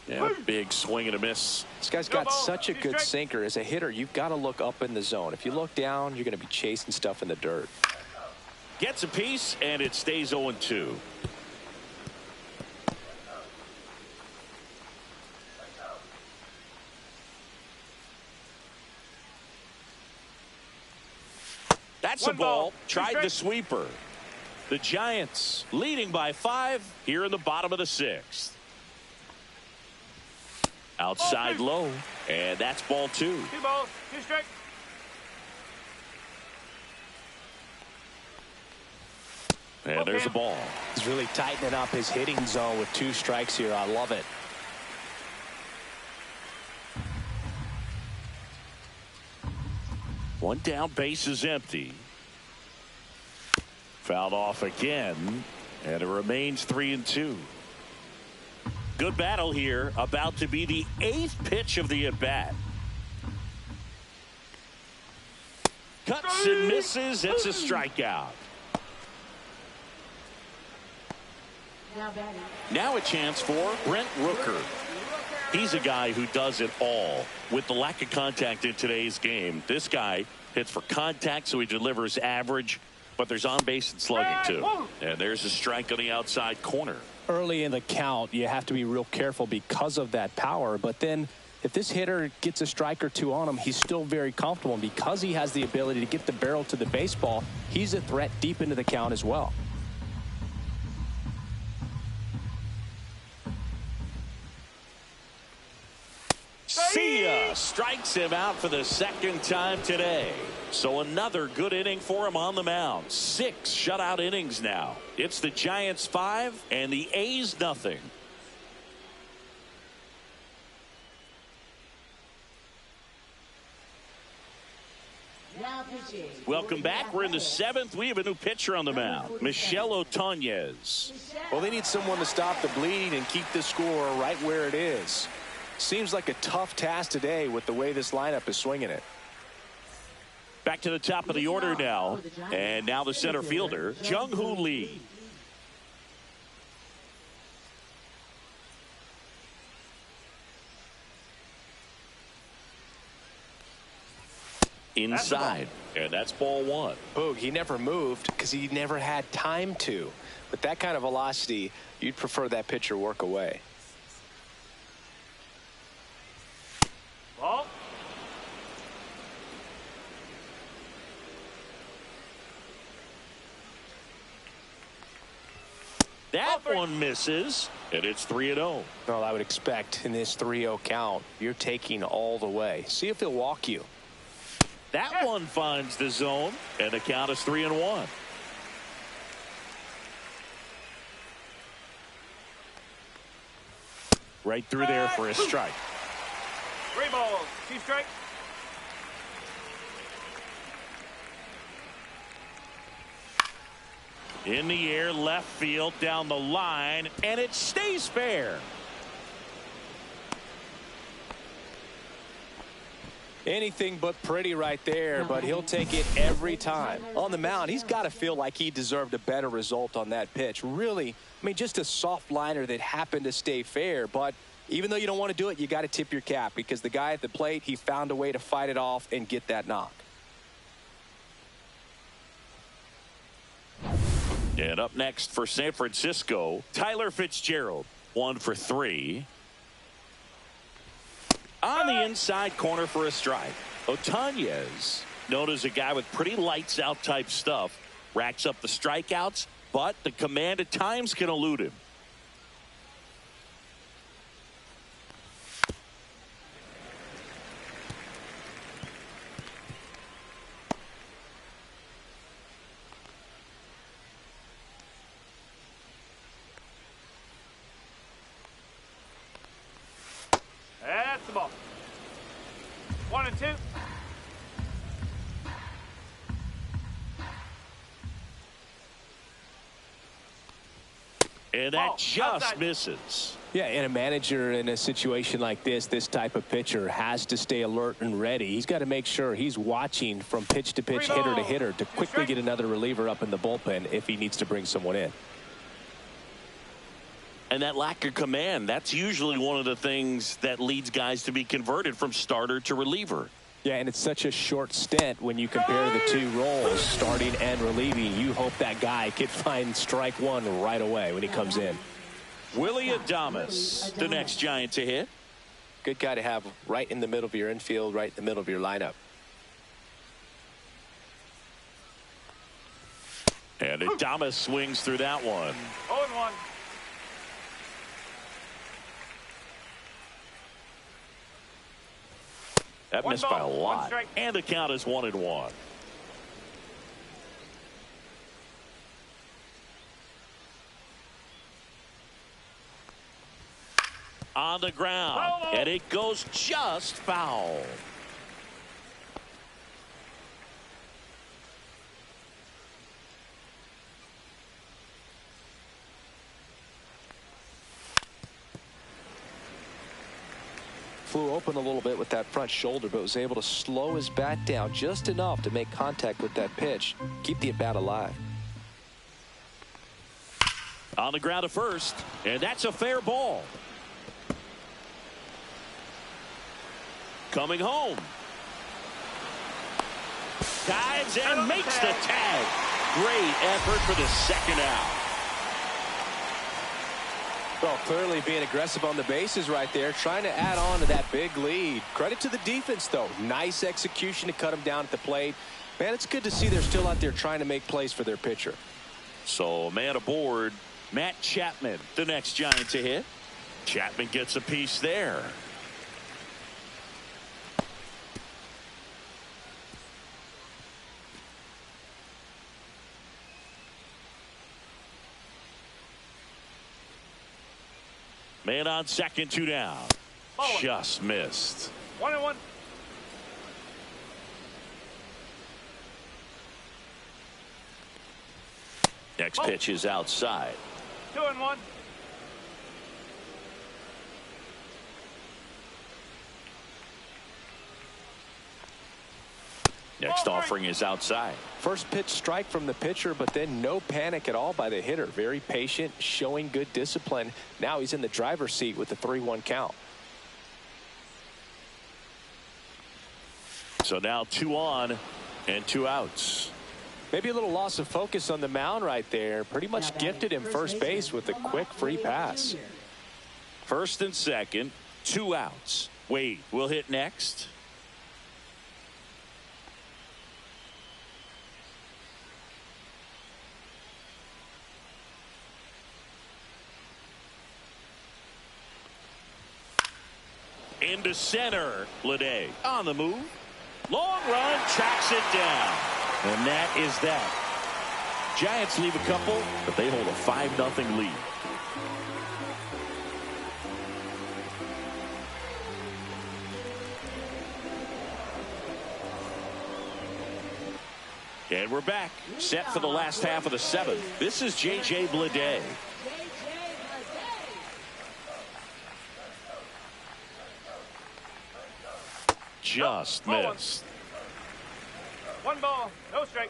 Yeah, big swing and a miss. This guy's got such a good sinker. As a hitter, you've got to look up in the zone. If you look down, you're going to be chasing stuff in the dirt. Gets a piece, and it stays 0-2. That's a ball. Tried the sweeper. The Giants leading by 5 here in the bottom of the 6th. Outside low, and that's ball 2. 2 balls, 2 strikes. And there's a ball. He's really tightening up his hitting zone with 2 strikes here. I love it. One down, base is empty. Fouled off again, and it remains 3-2. Good battle here, about to be the 8th pitch of the at-bat. Cuts and misses. It's a strikeout. Now a chance for Brent Rooker. He's a guy who does it all. With the lack of contact in today's game, this guy hits for contact, so he delivers average, but there's on base and slugging too. And there's a strike on the outside corner. Early in the count, you have to be real careful because of that power. But then if this hitter gets a strike or 2 on him, he's still very comfortable. And because he has the ability to get the barrel to the baseball, he's a threat deep into the count as well. See ya. Strikes him out for the 2nd time today. So another good inning for him on the mound. 6 shutout innings now. It's the Giants 5 and the A's nothing. Welcome back. We're in the 7th. We have a new pitcher on the mound, Michel Otoñez. Well, they need someone to stop the bleed and keep the score right where it is. Seems like a tough task today with the way this lineup is swinging it. Back to the top of the order now. And now the center fielder, Jung-Hoo Lee. Inside. And that's ball one. Boog, he never moved because he never had time to. With that kind of velocity, you'd prefer that pitcher work away. Ball. That one misses, and it's 3-0. Well, I would expect in this 3-0 count, you're taking all the way. See if he'll walk you. That one finds the zone, and the count is 3-1. Right through there for a strike. 3 balls. 2 strikes. In the air, left field, down the line, and it stays fair. Anything but pretty right there, but he'll take it every time. On the mound, he's got to feel like he deserved a better result on that pitch. Really, I mean, just a soft liner that happened to stay fair, but even though you don't want to do it, you got to tip your cap because the guy at the plate, he found a way to fight it off and get that knock. And up next for San Francisco, Tyler Fitzgerald, 1 for 3. On the inside corner for a strike. Otanez, known as a guy with pretty lights out type stuff, racks up the strikeouts, but the command at times can elude him. That's the ball. 1 and 2. And that just misses. Yeah, and a manager in a situation like this type of pitcher has to stay alert and ready. He's got to make sure he's watching from pitch to pitch, hitter to hitter to quickly get another reliever up in the bullpen if he needs to bring someone in. And that lack of command, that's usually one of the things that leads guys to be converted from starter to reliever. Yeah, and it's such a short stint when you compare the two roles, starting and relieving. You hope that guy can find strike one right away when he comes in. Willie Adames, the next Giant to hit. Good guy to have right in the middle of your infield, right in the middle of your lineup. And Adames swings through that one. 0-1. That One missed by a ball, one lot. strike. And the count is 1-1. On the ground. Foul. And it goes just foul. Flew open a little bit with that front shoulder, but was able to slow his bat down just enough to make contact with that pitch, keep the at-bat alive. On the ground to first, and that's a fair ball. Coming home. Dives and makes the tag. Great effort for the second out. Well, clearly being aggressive on the bases right there, trying to add on to that big lead. Credit to the defense, though. Nice execution to cut him down at the plate. Man, it's good to see they're still out there trying to make plays for their pitcher. So, man aboard, Matt Chapman, the next Giant to hit. Chapman gets a piece there. Man on second, 2 down. Just missed. 1-1. Next pitch is outside. 2-1. Next offering is outside. First pitch strike from the pitcher, but then no panic at all by the hitter. Very patient, showing good discipline. Now he's in the driver's seat with the 3-1 count. So now 2 on. And 2 outs. Maybe a little loss of focus on the mound right there. Pretty much gifted him first base with a quick free pass. First and second, 2 outs. Wade will hit next. Into center. Bleday on the move. Long run, tracks it down. And that is that. Giants leave a couple, but they hold a 5-0 lead. And we're back, set for the last half of the 7th. This is J.J. Bleday. Just missed. 1 ball, no strike.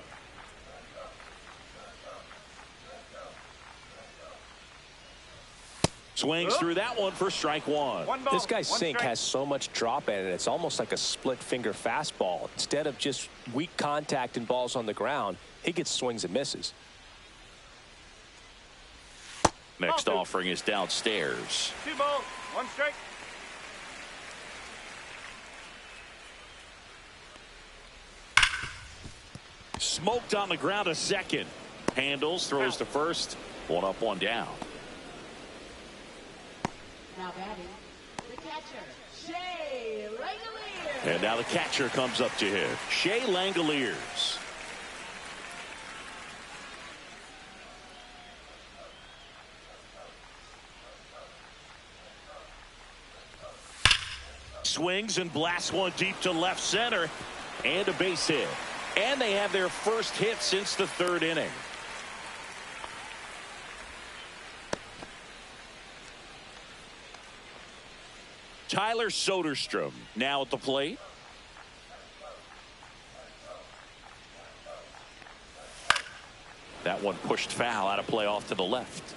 Swings through that one for strike 1. This guy's sink has so much drop in it. It's almost like a split finger fastball. Instead of just weak contact and balls on the ground, he gets swings and misses. Next offering is downstairs. 2 balls, 1 strike. Smoked on the ground a second. Handles, throws to first. 1 up, 1 down. Now batting, the catcher, Shea Langoliers. And now the catcher comes up to hit. Shea Langoliers. Swings and blasts one deep to left center. And a base hit. And they have their first hit since the 3rd inning. Tyler Soderstrom now at the plate. That one pushed foul out of play off to the left.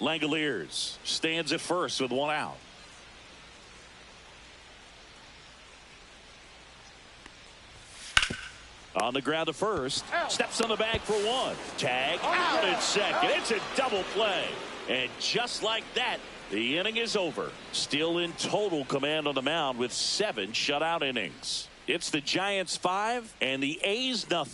Langoliers stands at first with 1 out. On the ground to first. Steps on the bag for 1. Tag out at second. It's a double play. And just like that, the inning is over. Still in total command on the mound with 7 shutout innings. It's the Giants 5 and the A's 0.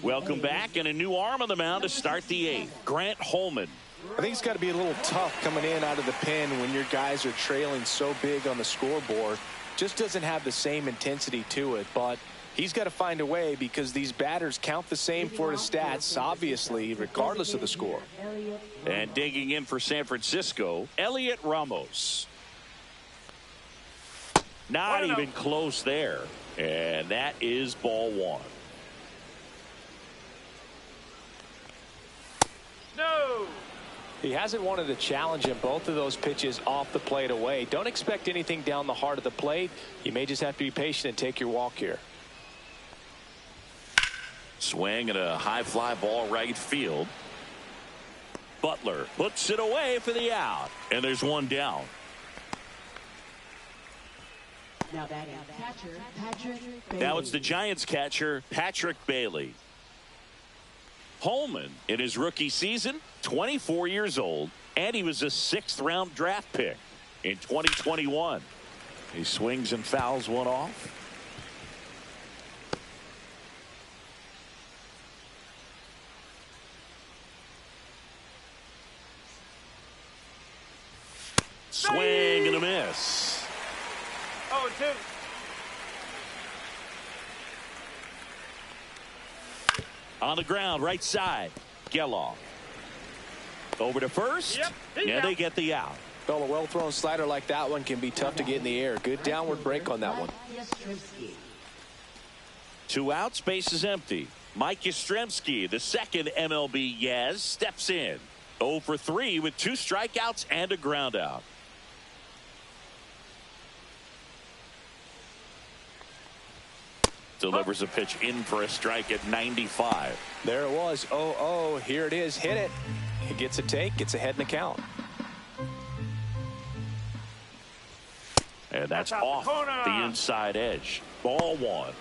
Welcome back, and a new arm on the mound to start the 8th. Grant Holman. I think it's got to be a little tough coming in out of the pen when your guys are trailing so big on the scoreboard. Just doesn't have the same intensity to it, but he's got to find a way because these batters count the same for his stats, obviously, regardless of the score. And digging in for San Francisco, Elliot Ramos. Not even close there. And that is ball 1. No. He hasn't wanted to challenge him. Both of those pitches off the plate away. Don't expect anything down the heart of the plate. You may just have to be patient and take your walk here. Swing and a high fly ball right field. Butler puts it away for the out. And there's 1 down. Now batting, catcher, Patrick Bailey. Now it's the Giants catcher, Patrick Bailey. Holman, in his rookie season, 24 years old, and he was a 6th-round draft pick in 2021. He swings and fouls 1 off. Swing and a miss. 0-2. On the ground, right side. Geloff. Over to first. And they get the out. Well, a well-thrown slider like that one can be tough to get in the air. Good downward break on that one. 2 outs, base is empty. Mike Yastrzemski, the second MLB Yaz, steps in. 0 for 3 with 2 strikeouts and a ground out. Delivers a pitch in for a strike at 95. There it was. 0-0. Here it is. Hit it. He gets a take. Gets ahead in the count. And that's off the inside edge. Ball 1.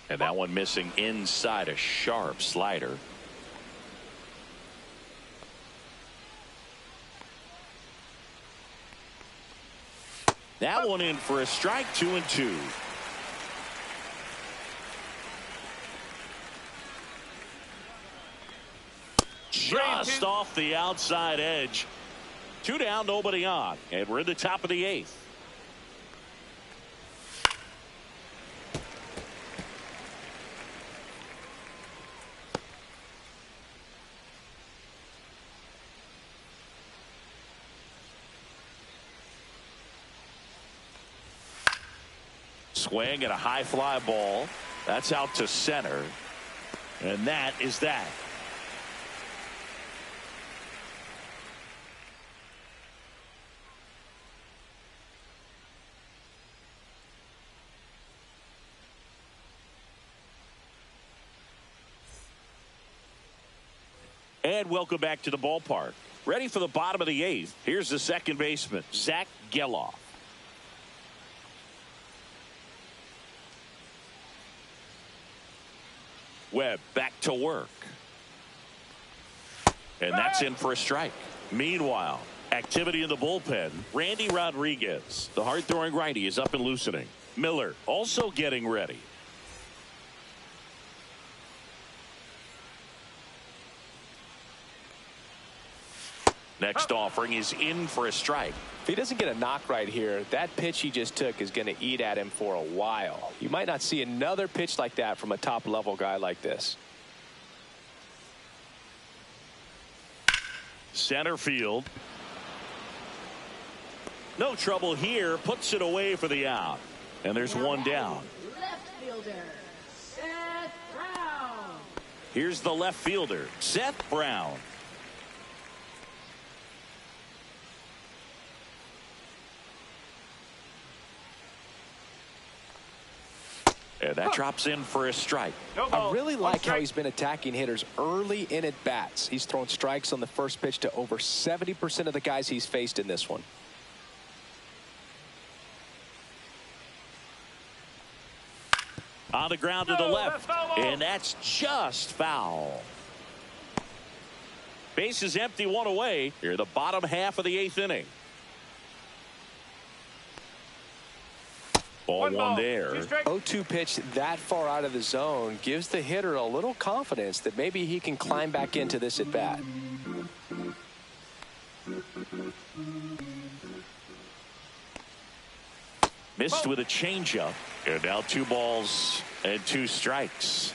And that one missing inside, a sharp slider. That one in for a strike, 2-2. Just off the outside edge. 2 down, nobody on. And we're in the top of the 8th. Swing and a high fly ball. That's out to center. And that is that. And welcome back to the ballpark. Ready for the bottom of the 8th. Here's the second baseman, Zach Geloff. Webb back to work. And that's in for a strike. Meanwhile, activity in the bullpen. Randy Rodriguez, the hard-throwing righty, is up and loosening. Miller also getting ready. Next offering is in for a strike. If he doesn't get a knock right here, that pitch he just took is going to eat at him for a while. You might not see another pitch like that from a top-level guy like this. Center field. No trouble here. Puts it away for the out. And there's one down. Left fielder, Seth Brown. Here's the left fielder, Seth Brown. And that drops in for a strike. I really like how he's been attacking hitters early in at bats. He's thrown strikes on the first pitch to over 70% of the guys he's faced in this one. On the ground to the left, and that's just foul. Base is empty, 1 away. Here, the bottom half of the 8th inning. Ball 1 there. 0-2 pitch that far out of the zone gives the hitter a little confidence that maybe he can climb back into this at bat. Missed with a changeup. And now 2 balls and 2 strikes.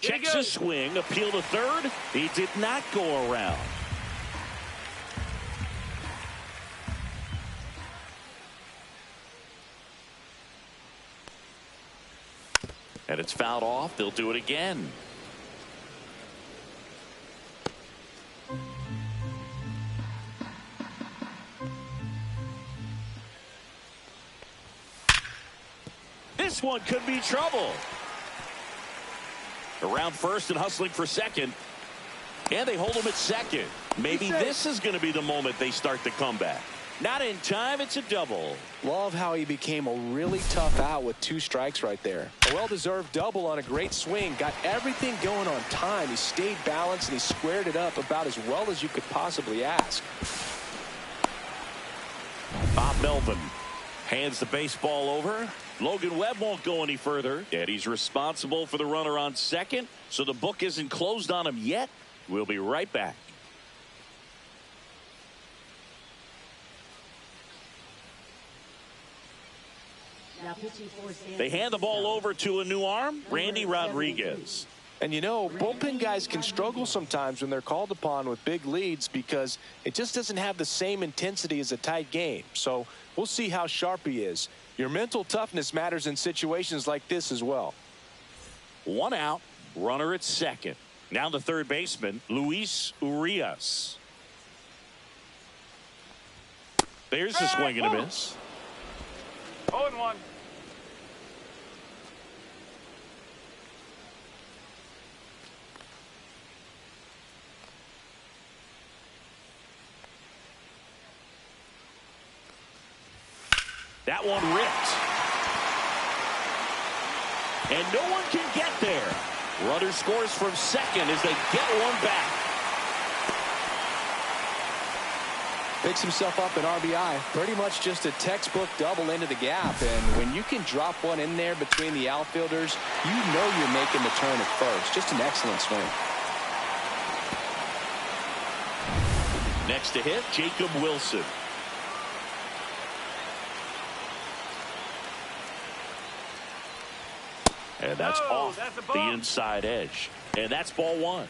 Checks a swing, appeal to third. He did not go around. And it's fouled off. They'll do it again. This one could be trouble. Around first and hustling for second. And they hold him at second. Maybe this is going to be the moment they start the comeback. Not in time. It's a double. Love how he became a really tough out with 2 strikes right there. A well-deserved double on a great swing. Got everything going on time. He stayed balanced and he squared it up about as well as you could possibly ask. Bob Melvin hands the baseball over. Logan Webb won't go any further. And he's responsible for the runner on second. So the book isn't closed on him yet. We'll be right back. Now pitching for San They hand the ball Francisco. over to a new arm, Randy Rodriguez. And you know, bullpen guys can struggle sometimes when they're called upon with big leads because it just doesn't have the same intensity as a tight game. So we'll see how sharp he is. Your mental toughness matters in situations like this as well. 1 out, runner at second. Now the third baseman, Luis Urias. There's the swing and a miss. 0-1. That one ripped. And no one can get there. Runner scores from second as they get one back. Picks himself up an RBI. Pretty much just a textbook double into the gap. And when you can drop one in there between the outfielders, you know you're making the turn at first. Just an excellent swing. Next to hit, Jacob Wilson. And that's off that's a the ball. inside edge. And that's ball one.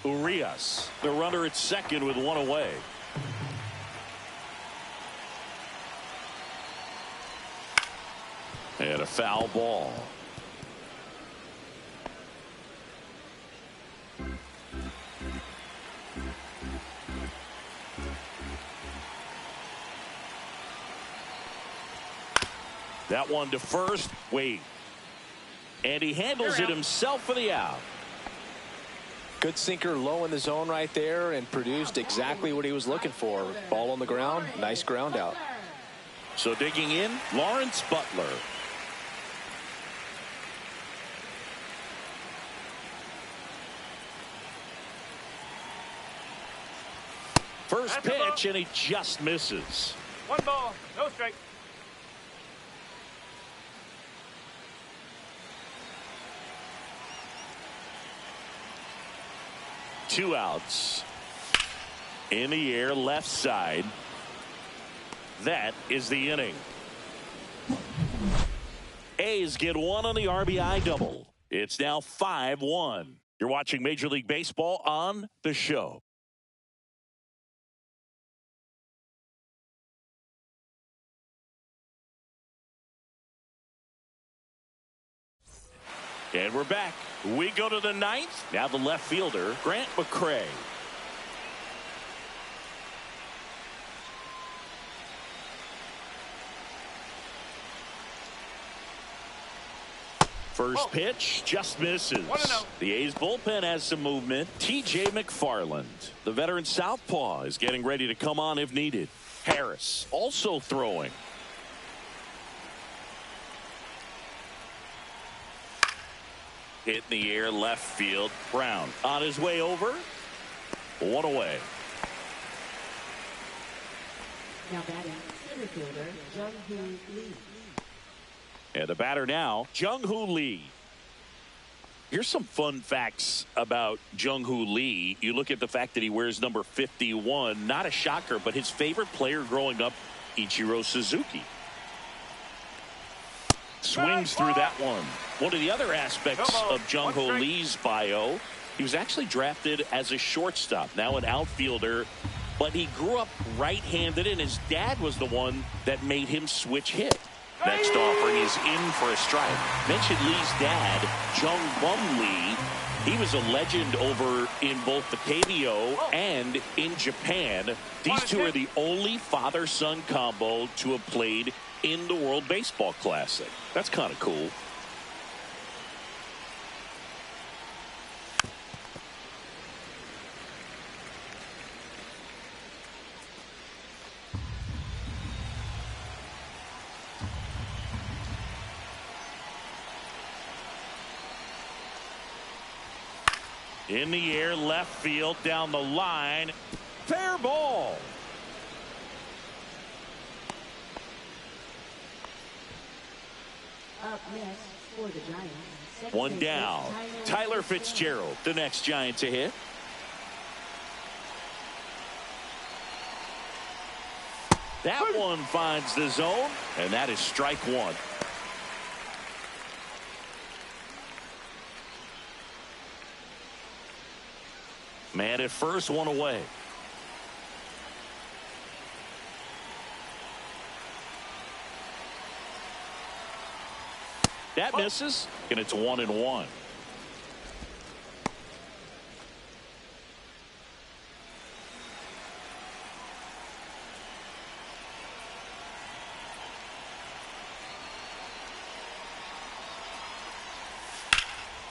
Urias, the runner at second with one away. And a foul ball. That one to first. Wade. And he handles it himself for the out. Good sinker low in the zone right there and produced exactly what he was looking for. Ball on the ground. Nice ground out. So digging in, Lawrence Butler. First pitch, and he just misses. 1 ball, no strike. Two outs. In the air, left side. That is the inning. A's get one on the RBI double. It's now 5-1. You're watching Major League Baseball on The Show. And we're back. We go to the ninth. Now the left fielder, Grant McCray. First pitch just misses. 1-0. The A's bullpen has some movement. T.J. McFarland, the veteran southpaw, is getting ready to come on if needed. Harris also throwing. Hit in the air, left field. Brown on his way over. One away. Now batting, center fielder, Jung-Hoo Lee. And the batter now, Jung-Hoo Lee. Here's some fun facts about Jung-Hoo Lee. You look at the fact that he wears number 51. Not a shocker, but his favorite player growing up, Ichiro Suzuki. Swings through that one. One of the other aspects of Jung-Hoo Lee's bio, he was actually drafted as a shortstop, now an outfielder, but he grew up right-handed, and his dad was the one that made him switch hit. Next offering is in for a strike. Mentioned Lee's dad, Jung Bum Lee. He was a legend over in both the KBO and in Japan. These two are the only father-son combo to have played in the World Baseball Classic. That's kind of cool. In the air, left field, down the line. Fair ball. Up next for the Giants. One down. Tyler Fitzgerald, the next Giant to hit. That one finds the zone, and that is strike one. Man at first, one away. That misses, and it's 1-1.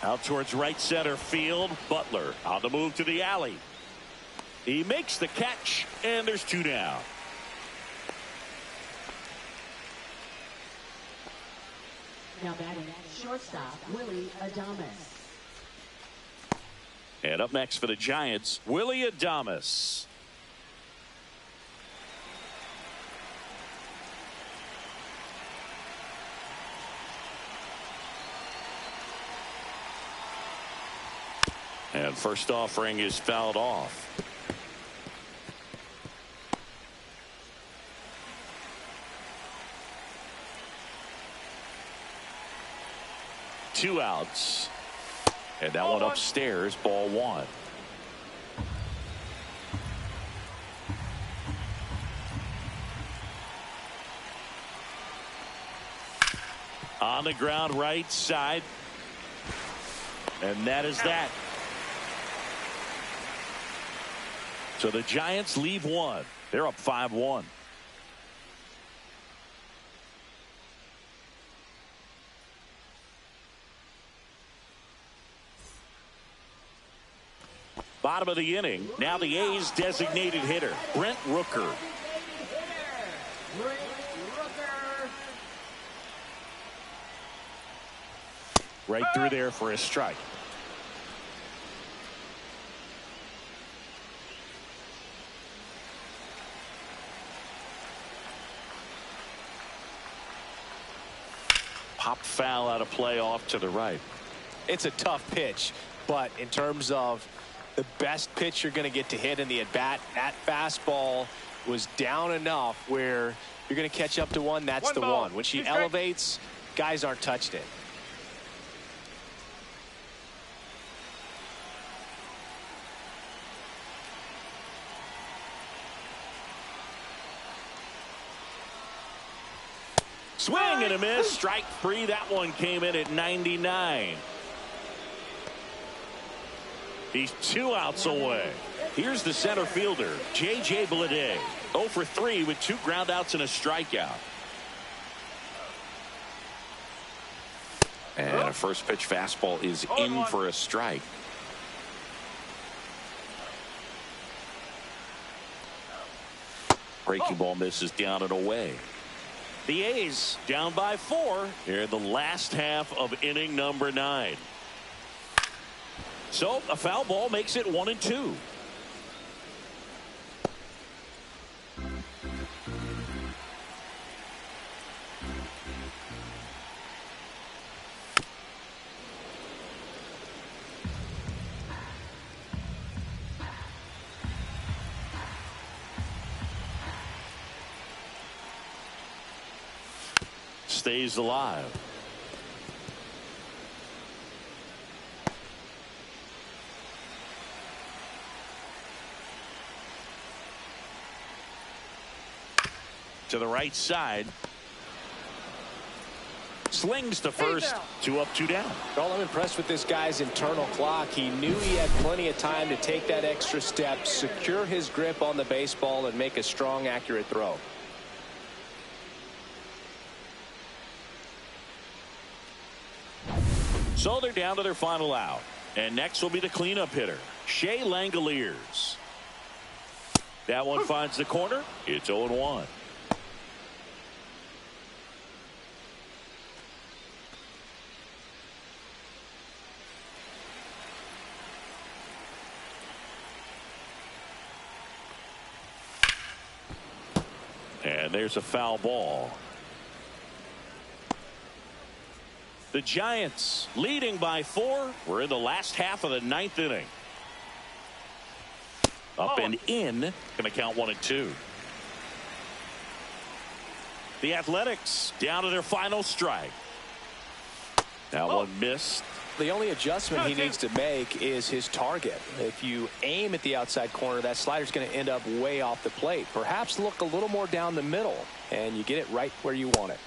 Out towards right center field. Butler on the move to the alley. He makes the catch, and there's two down. Now batting shortstop, Willie Adames. And up next for the Giants, Willie Adames. And first offering is fouled off. Two outs. And that one upstairs, ball one. On the ground right side. And that is that. So the Giants leave one. They're up 5-1. Bottom of the inning. Now the A's designated hitter, Brent Rooker. Right through there for a strike. Popped foul out of play off to the right. It's a tough pitch, but in terms of the best pitch you're going to get to hit in the at-bat, that fastball was down enough where you're going to catch up to one. That's the one. When she elevates, guys aren't touching it. Swing and a miss. Strike three. That one came in at 99. He's 2 outs away. Here's the center fielder, J.J. Bleday. 0 for 3 with 2 groundouts and a strikeout. And a first pitch fastball is in for a strike. Breaking ball misses down and away. The A's down by 4 here in the last half of inning number 9. So a foul ball makes it 1-2. Stays alive. To the right side. Slings to first. 2 up, 2 down. Well, I'm impressed with this guy's internal clock. He knew he had plenty of time to take that extra step, secure his grip on the baseball, and make a strong, accurate throw. So they're down to their final out. And next will be the cleanup hitter, Shea Langoliers. That one finds the corner. It's 0-1. And there's a foul ball. The Giants leading by 4. We're in the last half of the 9th inning. Up and in. Going to count 1-2. The Athletics down to their final strike. That one missed. The only adjustment he needs to make is his target. If you aim at the outside corner, that slider's going to end up way off the plate. Perhaps look a little more down the middle, and you get it right where you want it.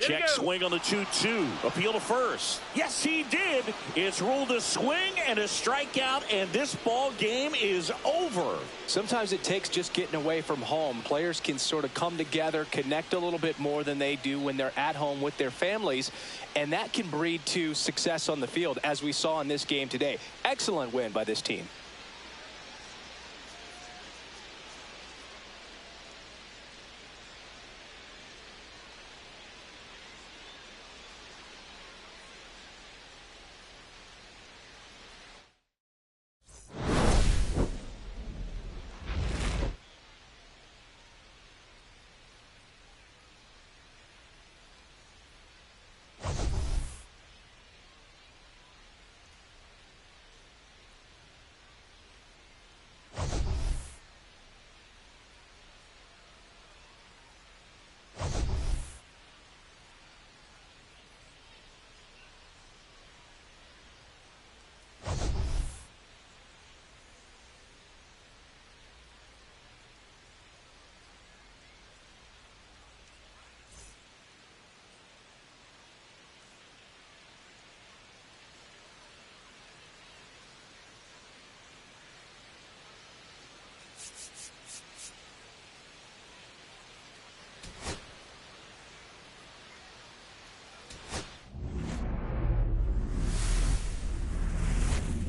Check swing on the 2-2. Appeal to first. Yes, he did. It's ruled a swing and a strikeout, and this ball game is over. Sometimes it takes just getting away from home. Players can sort of come together, connect a little bit more than they do when they're at home with their families, and that can breed to success on the field, as we saw in this game today. Excellent win by this team.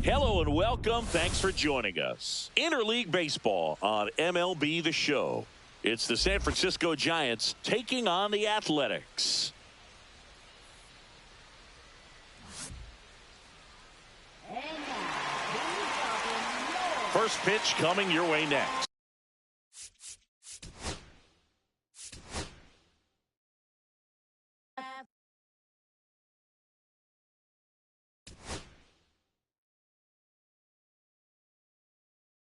Hello and welcome. Thanks for joining us. Interleague Baseball on MLB The Show. It's the San Francisco Giants taking on the Athletics. First pitch coming your way next.